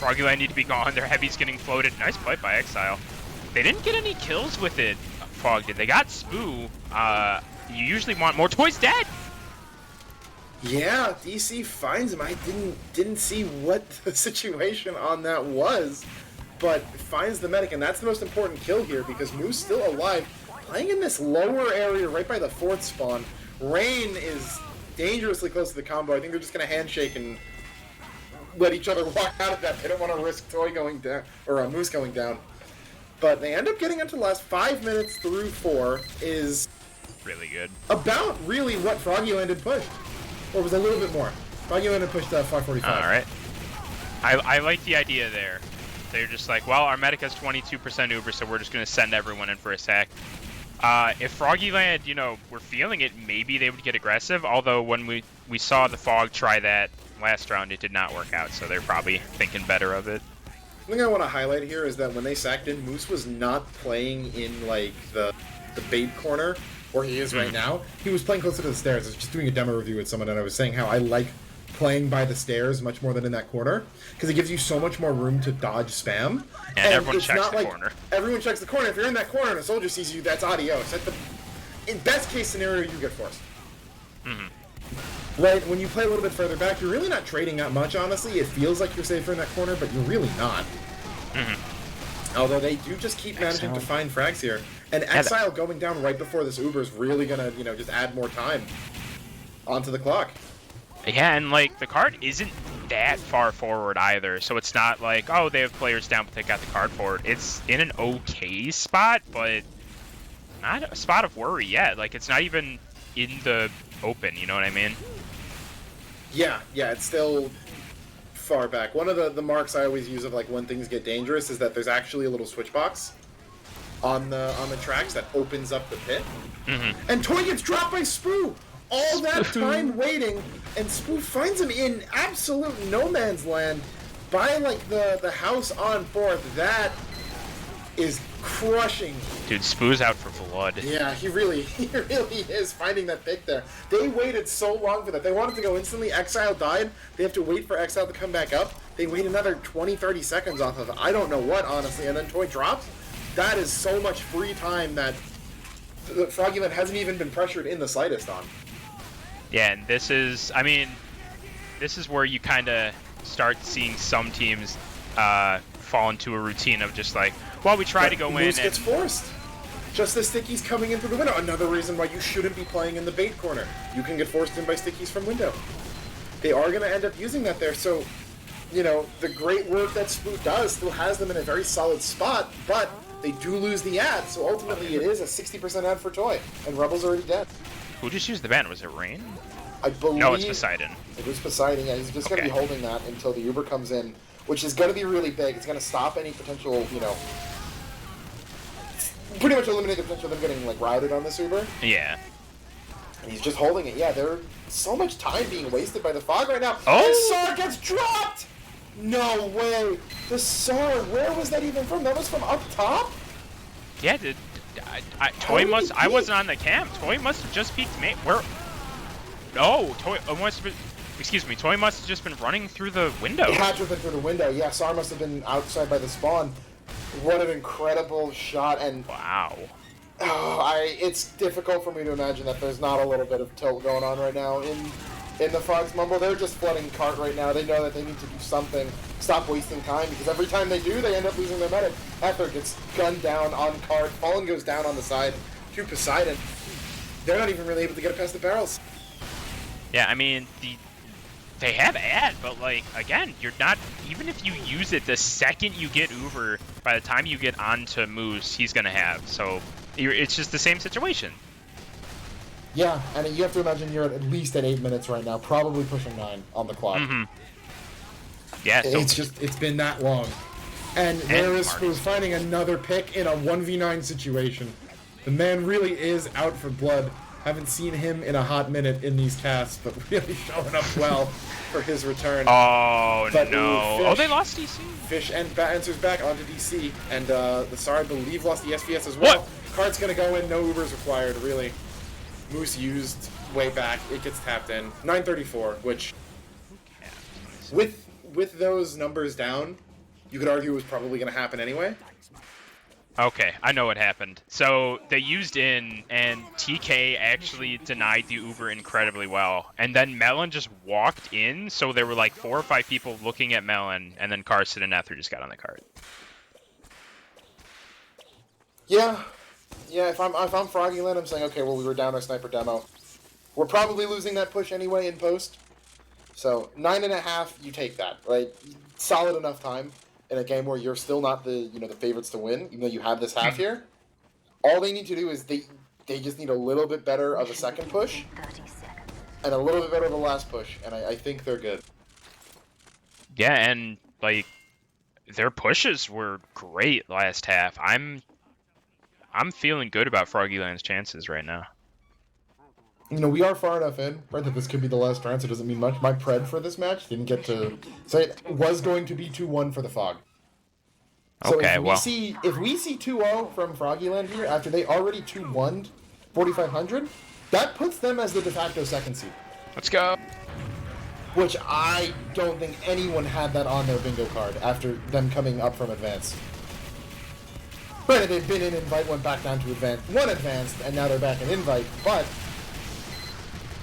Froggieland need to be gone. Their heavy's getting floated. Nice play by Exile. They didn't get any kills with it, Fog did. They got Spoo. You usually want more. Toy's dead! Yeah, DC finds him. I didn't see what the situation on that was, but finds the medic, and that's the most important kill here because Moo's still alive, playing in this lower area right by the 4th spawn. Rain is dangerously close to the combo. I think they're just going to handshake and let each other walk out of that. They don't want to risk Toy going down, or Moose going down. But they end up getting into the last 5 minutes through 4 is really good. About really what Froggieland had pushed. Or was a little bit more. Froggieland had pushed 545. Alright. I like the idea there. They're just like, well, our medic has 22% Uber, so we're just going to send everyone in for a sack. If Froggieland, were feeling it, maybe they would get aggressive. Although when we saw the Fog try that last round, it did not work out. So they're probably thinking better of it. The thing I want to highlight here is that when they sacked in, Moose was not playing in, like, the bait corner where he is right now. He was playing closer to the stairs. I was just doing a demo review with someone, and I was saying how I like playing by the stairs much more than in that corner, because it gives you so much more room to dodge spam. And everyone checks the corner. Everyone checks the corner. If you're in that corner and a soldier sees you, that's adios. In best case scenario, you get forced. Right, when you play a little bit further back, you're really not trading that much, honestly. It feels like you're safer in that corner, but you're really not. Although they do just keep managing to find frags here. And Exile going down right before this Uber is really gonna, just add more time onto the clock. Yeah, and, like, the card isn't that far forward either, so it's not like, oh, they have players down, but they got the card forward. It's in an okay spot, but not a spot of worry yet. Like, it's not even in the open, you know what I mean? Yeah, it's still far back. One of the marks I always use of, like, when things get dangerous is that there's actually a little switch box on the tracks that opens up the pit. And Toy gets dropped by Spoo! All that time waiting, and Spoo finds him in absolute no man's land by, like, the house on 4th. That is crushing. Dude, Spoo's out for blood. Yeah, he really is finding that pick there. They waited so long for that. They wanted to go instantly. Exile died. They have to wait for Exile to come back up. They wait another 20-30 seconds off of I don't know what, honestly, and then Toy drops. That is so much free time that the Froggieland hasn't even been pressured in the slightest on. Yeah, and this is where you kind of start seeing some teams fall into a routine of just like, well, we try to go in and... gets forced. Just as Sticky's coming in through the window. Another reason why you shouldn't be playing in the bait corner. You can get forced in by Stickies from window. They are going to end up using that there, so, the great work that Spoo does still has them in a very solid spot, but they do lose the ad, so ultimately it is a 60% ad for Toy, and Rebel's already dead. Who just used the ban? Was it Rain? I believe... No, it's Poseidon. It was Poseidon, yeah. He's just going to be holding that until the Uber comes in, which is going to be really big. It's going to stop any potential, pretty much eliminate the potential of them getting, like, routed on this Uber. Yeah. And he's just holding it. Yeah, there's so much time being wasted by the Fog right now. Oh! And SAR gets dropped! No way! The SAR, where was that even from? That was from up top? Yeah, Toy must... I wasn't on the camp. Toy must have just peeked me. Where... No, Toy must have been... Excuse me, Toy must have just been running through the window. It had to have been through the window. Yeah, SAR must have been outside by the spawn. What an incredible shot, and Wow. it's difficult for me to imagine that there's not a little bit of tilt going on right now in the Frogs Mumble. They're just flooding cart right now. They know that they need to do something, stop wasting time, because every time they do, they end up losing their medic. Ether gets gunned down on cart. Fallen goes down on the side to Poseidon. They're not even really able to get it past the barrels. Yeah, I mean, they have ad, but, like, again, you're not... Even if you use it the second you get Uber, by the time you get onto Moose, he's going to have. So, it's just the same situation. Yeah, and you have to imagine you're at least at 8 minutes right now, probably pushing 9 on the clock. Mm-hmm. Yeah, so it's been that long. And there is finding another pick in a 1v9 situation. The man really is out for blood. Haven't seen him in a hot minute in these casts, but really showing up well for his return. Oh, but no. Fish, oh, they lost DC. Fish and answers back onto DC, and the SAR, I believe, lost the SVS as well. What? Card's going to go in, no Ubers required, really. Moose used way back, it gets tapped in. 934, which, with those numbers down, you could argue was probably going to happen anyway. Okay, I know what happened. So they used in, and TK actually denied the Uber incredibly well. And then Melon just walked in, so there were like 4 or 5 people looking at Melon, and then Carson and Ether just got on the cart. Yeah, if I'm Froggieland, I'm saying, okay, well, we were down our sniper demo. We're probably losing that push anyway in post. So 9.5, you take that, right? Solid enough time in a game where you're still not the favorites to win, even though you have this half here. All they need to do is they just need a little bit better of a second push and a little bit better of a last push, and I think they're good. Yeah, and like their pushes were great last half. I'm feeling good about Froggieland's chances right now. We are far enough in, right, that this could be the last round, so it doesn't mean much. My pred for this match didn't get to say it was going to be 2-1 for the Fog. So okay, if we see 2-0 from Froggieland here after they already 2-1 4,500, that puts them as the de facto second seed. Let's go. Which I don't think anyone had that on their bingo card after them coming up from advance. Granted, they've been in invite, went back down to advance, won advanced, and now they're back in invite, but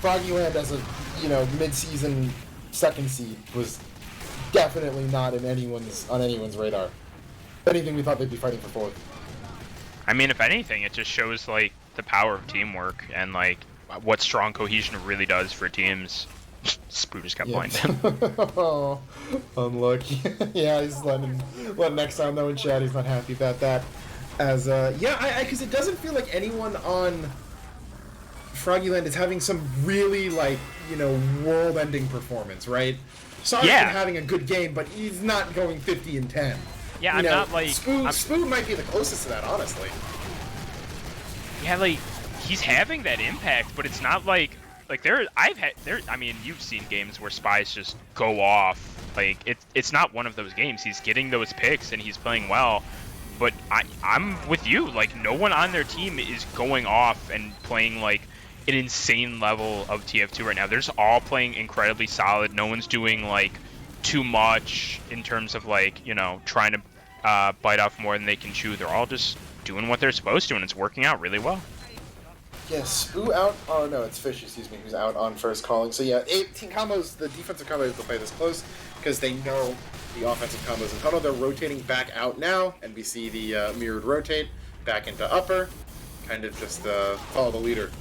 Froggieland as a, mid-season second seed was definitely not on anyone's radar. If anything, we thought they'd be fighting for fourth. I mean, if anything, it just shows, like, the power of teamwork and, like, what strong cohesion really does for teams. Spoo just got blinded. Oh, unlucky. Yeah, he's letting next time know in chat he's not happy about that. As, because it doesn't feel like anyone on Froggieland is having some really, world-ending performance, right? Sar's been having a good game, but he's not going 50-10. Yeah, I'm not like... Spoo might be the closest to that, honestly. Yeah, like, he's having that impact, but it's not like... I mean, you've seen games where spies just go off. Like, it's not one of those games. He's getting those picks, and he's playing well. But I'm with you. Like, no one on their team is going off and playing, like, an insane level of TF2 right now. They're just all playing incredibly solid. No one's doing, like, too much in terms of, like, trying to bite off more than they can chew. They're all just doing what they're supposed to, and it's working out really well. Yeah, Spoo out. Oh, no, it's Fish, who's out on first calling. So, yeah, 18 combos, the defensive combos will play this close because they know the offensive combos in tunnel. They're rotating back out now, and we see the mirrored rotate back into upper. Kind of just follow the leader,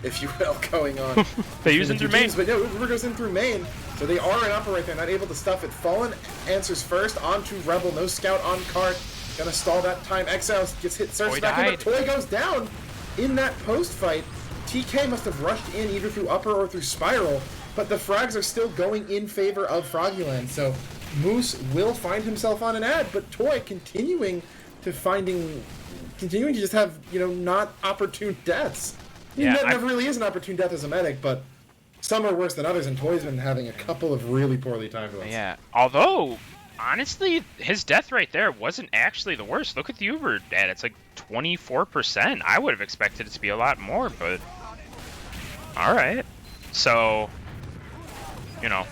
if you will, going on. They use in through main. But no, Uber goes in through main. So they are in upper right there, not able to stuff it. Fallen answers first onto Rebel. No scout on cart. Gonna stall that time. Exile gets hit, surges back in, but Toy goes down in that post fight. TK must have rushed in either through upper or through spiral, but the frags are still going in favor of Froggieland. So Moose will find himself on an ad, but Toy continuing to just have, not opportune deaths. Yeah, That never really is an opportune death as a medic, but some are worse than others, and Toy's been having a couple of really poorly timed ones. Yeah, although, honestly, his death right there wasn't actually the worst. Look at the Uber data. It's like 24%. I would have expected it to be a lot more, but alright. So,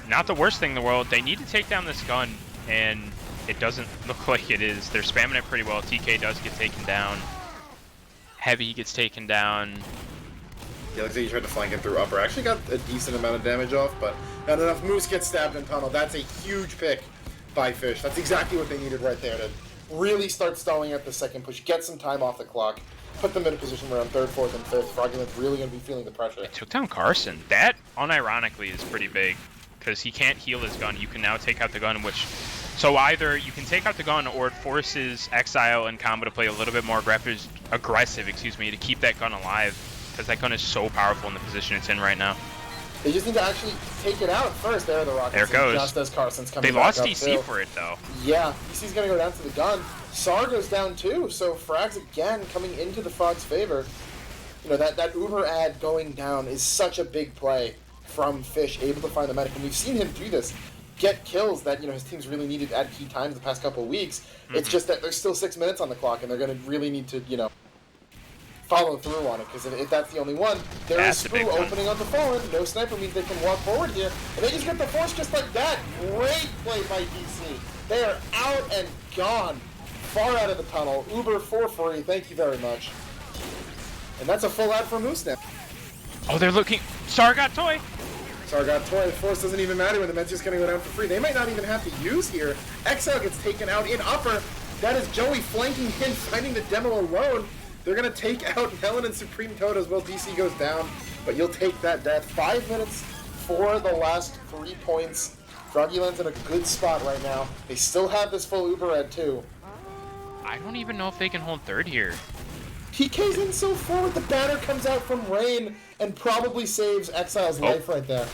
not the worst thing in the world. They need to take down this gun, and it doesn't look like it is. They're spamming it pretty well. TK does get taken down. Heavy gets taken down. Yeah, looks like he tried to flank him through upper. Actually got a decent amount of damage off, but not enough. Moose gets stabbed in tunnel. That's a huge pick by Fish. That's exactly what they needed right there to really start stalling at the second push, get some time off the clock, put them in a position where on third, fourth, and fifth, Froggieland's really going to be feeling the pressure. It took down Carson. That, unironically, is pretty big, because he can't heal his gun. You can now take out the gun, which... So either you can take out the gun, or it forces Exile and Combo to play a little bit more aggressive, to keep that gun alive, because that gun is so powerful in the position it's in right now. They just need to actually take it out first. There are the Rockets. There it goes. Just as Carson's coming They back lost up DC too. for it, though. Yeah, DC's going to go down to the gun. Sar goes down too, so Frags again coming into the Frog's favor. You know, that Uber ad going down is such a big play from Fish, able to find the medic. And we've seen him do this, get kills that, you know, his team's really needed at key times the past couple of weeks. Mm-hmm. It's just that there's still 6 minutes on the clock, and they're going to really need to, you know, follow through on it, because if that's the only one, there is Spoo opening on the Fallen. No sniper means they can walk forward here, and they just get the force just like that. Great play by DC. They are out and gone, far out of the tunnel. Uber for free, thank you very much. And that's a full ad for Moose now. Oh, they're looking. Sar got toy. Sar got toy. Force doesn't even matter when the Med's just going to go down for free. They might not even have to use here. Exile gets taken out in upper. That is Joey flanking in, finding the demo alone. They're going to take out Helen and Supreme Toad as well. DC goes down, but you'll take that death. 5 minutes for the last 3 points. Froggieland's in a good spot right now. They still have this full Uber ad too. I don't even know if they can hold third here. TK's in so forward. The banner comes out from Rain and probably saves Exile's life right there.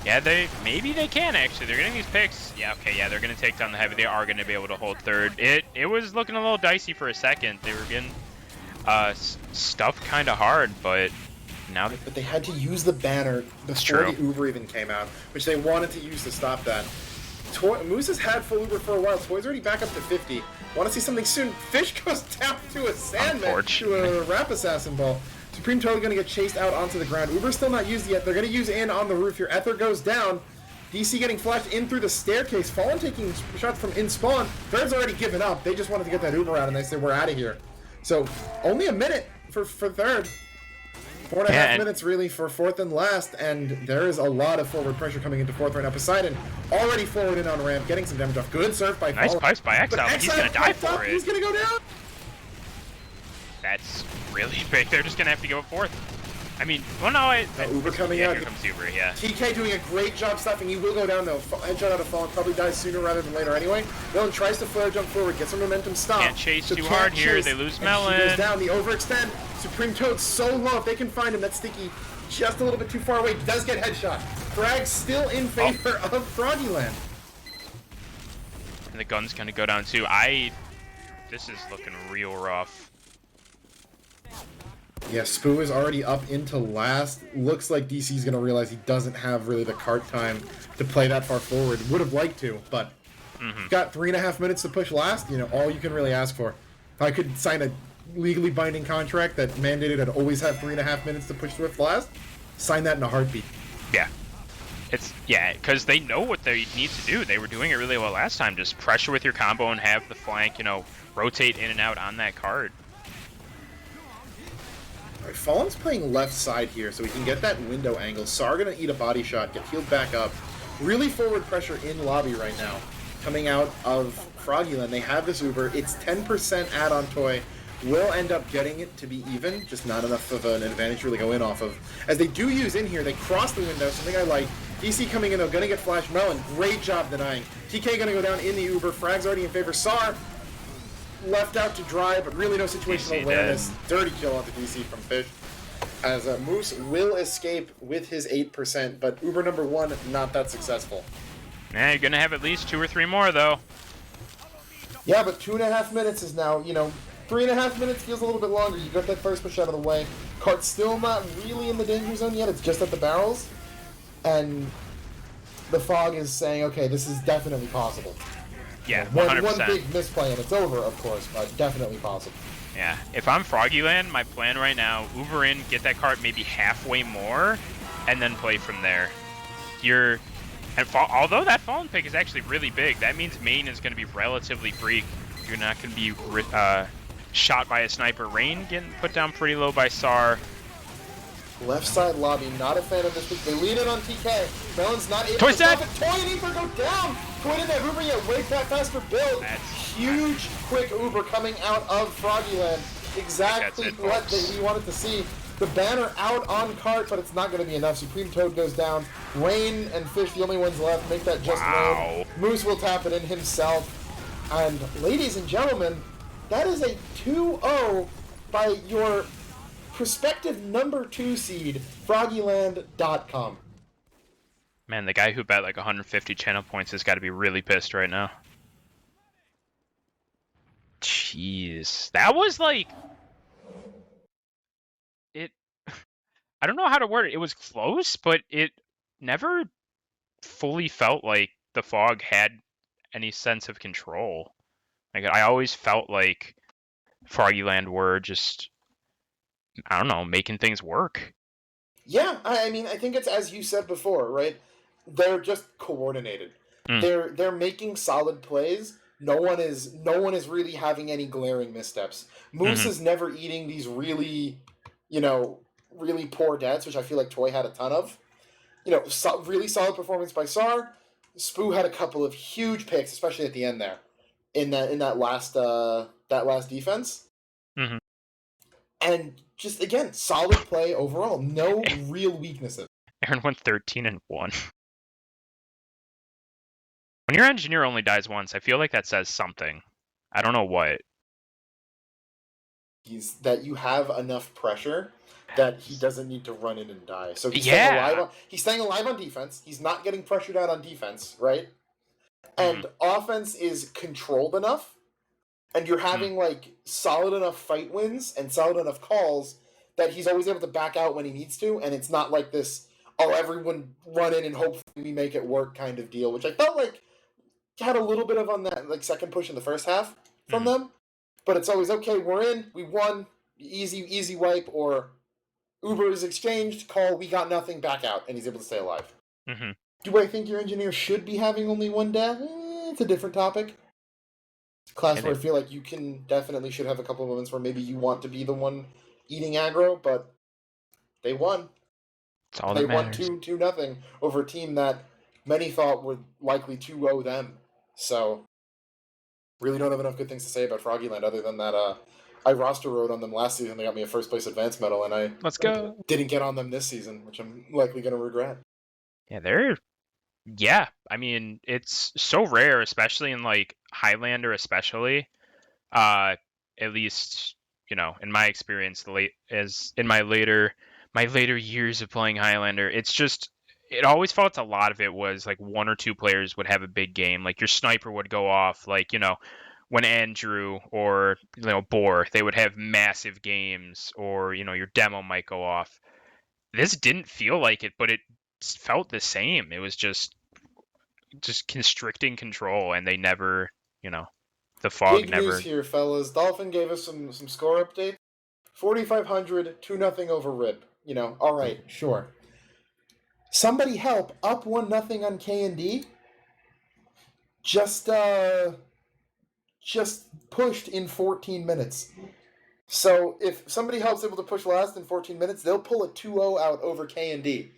Yeah, maybe they can actually. They're getting these picks. Yeah, okay, yeah, they're gonna take down the heavy. They are gonna be able to hold third. It was looking a little dicey for a second. They were getting stuffed kind of hard, but now but they had to use the banner before the Uber even came out, which they wanted to use to stop that. Moose has had full Uber for a while. Toy's already back up to 50. Want to see something soon? Fish goes down to a Sandman, to a Rap Assassin ball. Supreme Toad going to get chased out onto the ground. Uber's still not used yet. They're going to use in on the roof here. Ether goes down. DC getting flashed in through the staircase. Fallen taking shots from in spawn. Third's already given up. They just wanted to get that Uber out, and they said, we're out of here. So, only a minute for third. 4.5 minutes, really, for fourth and last, and there is a lot of forward pressure coming into fourth right now. Poseidon already forward in on ramp, getting some damage off. Good surf by Fallen. Nice pipes by Exile, but he's going to die for it. He's going to go down. That's really big. They're just going to have to go fourth. I mean, well, no, Uber coming out. Here comes Uber, yeah. TK doing a great job stuffing. He will go down, though. Headshot out of Fallen, probably dies sooner rather than later anyway. Melon tries to flare jump forward, gets some momentum stop. Can't chase too hard here. They lose Melon. He goes down. The overextend. Supreme Toad so low. If they can find him, that's Sticky just a little bit too far away. He does get headshot. Frag still in favor of Froggieland. And the gun's going to go down, too. This is looking real rough. Yeah, Spoo is already up into last. Looks like DC's going to realize he doesn't have really the cart time to play that far forward. Would have liked to, but got 3.5 minutes to push last. You know, all you can really ask for. If I could sign a legally binding contract that mandated I'd always have 3.5 minutes to push Swift last, sign that in a heartbeat. Yeah. Because they know what they need to do. They were doing it really well last time. Just pressure with your combo and have the flank, you know, rotate in and out on that card. Alright, Fallen's playing left side here, so we can get that window angle. Sar gonna eat a body shot, get healed back up. Really forward pressure in lobby right now. Coming out of Froggieland, they have this Uber. It's 10% add-on toy. Will end up getting it to be even, just not enough of an advantage to really go in off of. As they do use in here, they cross the window, something I like. DC coming in though, gonna get flash. Melon, great job denying. TK gonna go down in the Uber. Frag's already in favor. Sar left out to dry, but really no situational awareness. Dirty kill onto DC from Fish. As Moose will escape with his 8%, but Uber number 1 not that successful. Yeah, you're gonna have at least 2 or 3 more though. Yeah, but 2.5 minutes is now, you know, 3.5 minutes feels a little bit longer. You got that first push out of the way. Cart's still not really in the danger zone yet. It's just at the barrels, and the fog is saying, okay, this is definitely possible. Yeah, 100%. 100%. One big misplay and it's over, of course, but definitely possible. Yeah, if I'm Froggieland, my plan right now, Uber in, get that cart maybe halfway more, and then play from there. And although that fallen pick is actually really big, that means Maine is going to be relatively free. You're not going to be shot by a sniper. Rain getting put down pretty low by SAR. Left side lobby, not a fan of this pick. They lean in on TK. Melon's not able Toy's to stop dead. it. Toy and Uber go down. Toy didn't have Uber yet. Way faster build. Huge, quick Uber coming out of Froggieland. Exactly what we wanted to see. The banner out on cart, but it's not going to be enough. Supreme Toad goes down. Rain and Fish, the only ones left, make that just load. Moose will tap it in himself. And ladies and gentlemen, that is a 2-0 by your prospective number 2 seed, Froggieland.com. Man, the guy who bet like 150 channel points has got to be really pissed right now. Jeez. That was like... I don't know how to word it. It was close, but it never fully felt like the Fog had any sense of control. Like, I always felt like Froggieland were just, I don't know, making things work. Yeah, I mean, I think it's as you said before, right? They're just coordinated. They're making solid plays. No one is really having any glaring missteps. Moose is never eating these really, really poor deaths, which I feel like Toy had a ton of. Really solid performance by SAR. Spoo had a couple of huge picks, especially at the end there, in that last defense. And just again, solid play overall. No real weaknesses. Aaron went 13-1. When your engineer only dies once, I feel like that says something. I don't know what. That you have enough pressure that he doesn't need to run in and die. So he's staying alive on defense. He's not getting pressured out on defense, right? And offense is controlled enough, and you're having like solid enough fight wins and solid enough calls that he's always able to back out when he needs to, and it's not like this, everyone run in and hopefully we make it work kind of deal, which I felt like had a little bit of on that like second push in the first half from them. But it's always, okay, we're in, we won, easy wipe, or Uber is exchanged, call, we got nothing, back out, and he's able to stay alive. Do I think your engineer should be having only one death? It's a different topic. It's a class where I feel like you should have a couple of moments where maybe you want to be the one eating aggro, but they won. They won 2-0 over a team that many thought would likely 2-0 them. So, really don't have enough good things to say about Froggieland other than that I roster rode on them last season. They got me a first place advanced medal, and I didn't get on them this season, which I'm likely going to regret. Yeah, I mean, it's so rare, especially in like Highlander, especially. At least, in my experience, in my later years of playing Highlander, it's just, it always felt a lot of it was like one or two players would have a big game. Like your sniper would go off, like, when Andrew or, Boar, they would have massive games, or, your demo might go off. This didn't feel like it, but it felt the same. It was just constricting control, and they never, the Fog Big never. News here, fellas. Dolphin gave us some score update. 4,500, 2-0 over Rip. All right, sure. Somebody help, up 1-0 on K&D. Just pushed in 14 minutes. So if somebody helps able to push last in 14 minutes, they'll pull a 2-0 out over K&D.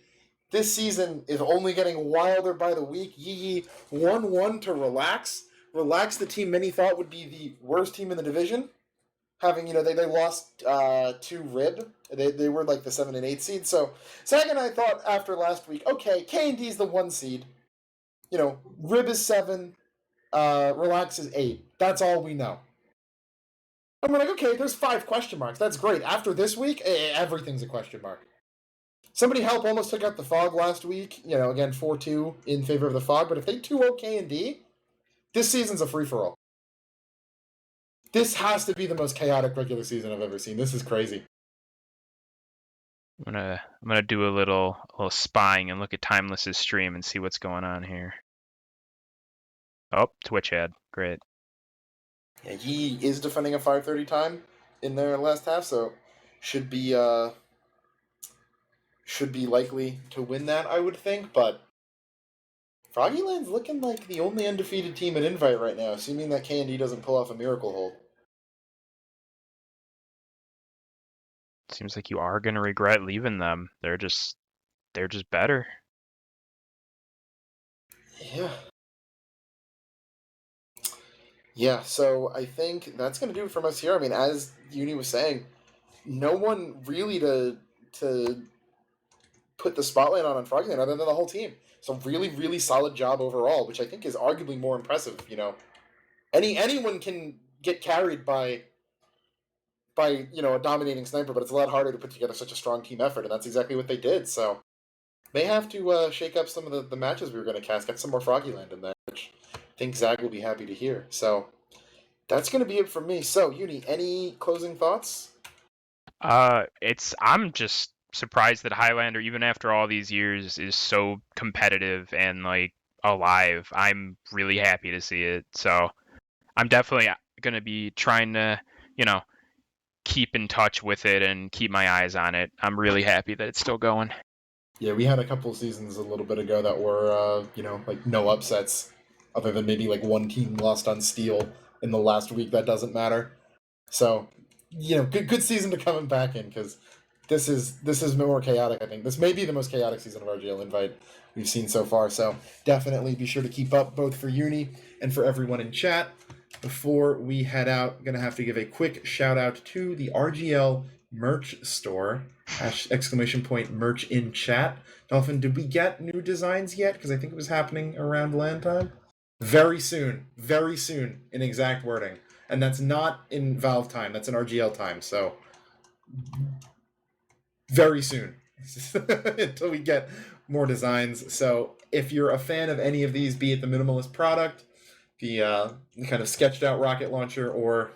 This season is only getting wilder by the week. Yee 1-1 to Relax. Relax, the team many thought would be the worst team in the division. Having, they lost to Rib. They were like the 7 and 8 seed. So second, I thought after last week, okay, K&D's the 1 seed. Rib is 7, Relax is 8. That's all we know. And we're like, okay, there's 5 question marks. That's great. After this week, everything's a question mark. Somebody help almost took out the Fog last week. Again, 4-2 in favor of the Fog. But if they 2-0 K&D, this season's a free-for-all. This has to be the most chaotic regular season I've ever seen. This is crazy. I'm gonna do a little spying and look at Timeless's stream and see what's going on here. Oh, Twitch ad. Great. Yeah, he is defending a 5:30 time in their last half, so should be likely to win that, I would think. But Froggieland's looking like the only undefeated team at Invite right now, assuming that K&D doesn't pull off a miracle hold. Seems like you are gonna regret leaving them. They're just better. Yeah. Yeah, so I think that's going to do it from us here. I mean, as Uni was saying, no one really to put the spotlight on Frogland other than the whole team. So really, really solid job overall, which I think is arguably more impressive. Anyone can get carried by a dominating sniper, but it's a lot harder to put together such a strong team effort, and that's exactly what they did. So may have to shake up some of the matches we were going to cast, get some more Froggyland in there, which I think Zach will be happy to hear. So that's going to be it from me. So, Uni, any closing thoughts? I'm just surprised that Highlander, even after all these years, is so competitive and like alive. I'm really happy to see it. So I'm definitely gonna be trying to, you know, keep in touch with it and keep my eyes on it. I'm really happy that it's still going. Yeah, we had a couple of seasons a little bit ago that were, like no upsets, other than maybe like one team lost on Steel in the last week. That doesn't matter. So, good season to coming back in, because this is more chaotic. I think this may be the most chaotic season of RGL Invite we've seen so far. So definitely be sure to keep up, both for Uni and for everyone in chat. Before we head out, I'm gonna have to give a quick shout out to the RGL merch store. !merch in chat. Dolphin, did we get new designs yet? Because I think it was happening around LAN time. Very soon, in exact wording. And that's not in Valve time, that's in RGL time. So very soon until we get more designs. So if you're a fan of any of these, be it the minimalist product, the kind of sketched out rocket launcher, or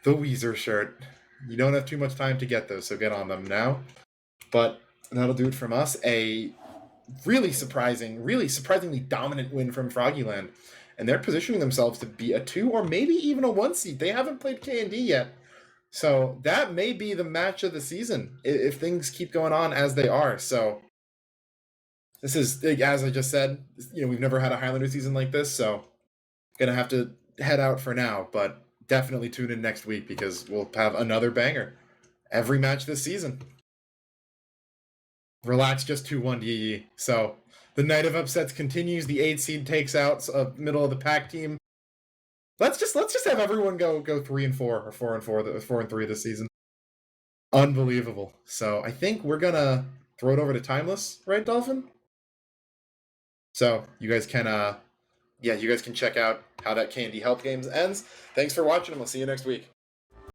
the Weezer shirt, you don't have too much time to get those, so get on them now. But that'll do it from us. A really surprisingly dominant win from Froggyland, and they're positioning themselves to be a 2 or maybe even a 1 seed. They haven't played K&D yet, so that may be the match of the season if things keep going on as they are. So this is, as I just said, we've never had a Highlander season like this, so gonna have to head out for now, but definitely tune in next week because we'll have another banger every match this season. Relax, just 2-1 DE. So the night of upsets continues. The 8 seed takes out a middle of the pack team. Let's just have everyone go 3-4 or 4-4, 4-3 this season. Unbelievable. So I think we're gonna throw it over to Timeless, right, Dolphin? So you guys can check out how that Candy Help Games ends. Thanks for watching, and we'll see you next week.